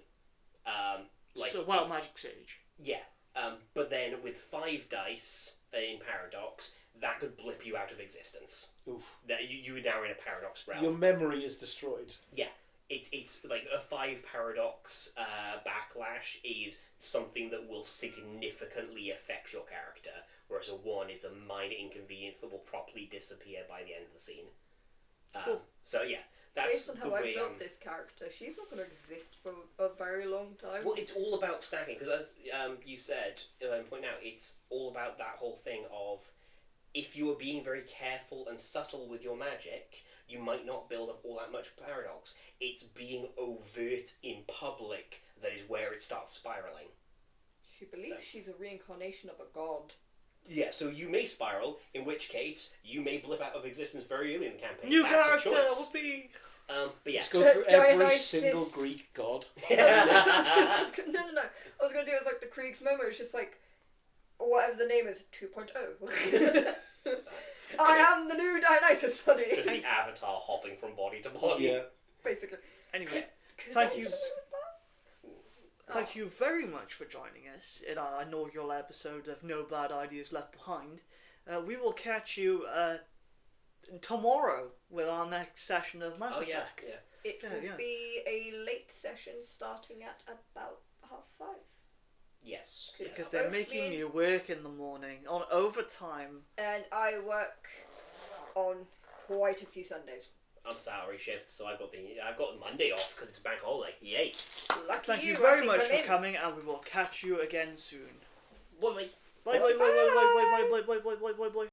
So wild magic sage. Yeah, but then with 5 dice in paradox, that could blip you out of existence. Oof. That you are now in a paradox realm. Your memory is destroyed. Yeah, it's like a 5 paradox backlash is something that will significantly affect your character, whereas a 1 is a minor inconvenience that will properly disappear by the end of the scene. Cool. So yeah, that's Based on the how I way built this character, she's not going to exist for a very long time. Well, it's all about stacking, because as you said, point out, it's all about that whole thing of if you are being very careful and subtle with your magic, you might not build up all that much paradox. It's being overt in public that is where it starts spiraling. She believes she's a reincarnation of a god. Yeah, so you may spiral, in which case you may blip out of existence very early in the campaign. New That's character, a choice. whoopee! But yeah. Just go through every Dionysus. single Greek god. No. I was going to do it as like the Krieg's memo. It's just like, whatever the name is, 2.0. I am the new Dionysus buddy. Just the avatar hopping from body to body. Yeah. Basically. Anyway, Could thank I you. do Thank you very much for joining us in our inaugural episode of No Bad Ideas Left Behind. We will catch you tomorrow with our next session of Mass Effect. Yeah. It will be a late session starting at about 5:30. Yes. Because they're making me work in the morning on overtime. And I work on quite a few Sundays. I'm salary shift, so I've got Monday off because it's bank holiday. Yay! Lucky Thank you I very think much I'm for in. coming, and we will catch you again soon. Bye. Bye bye bye bye bye bye bye bye bye bye bye bye bye.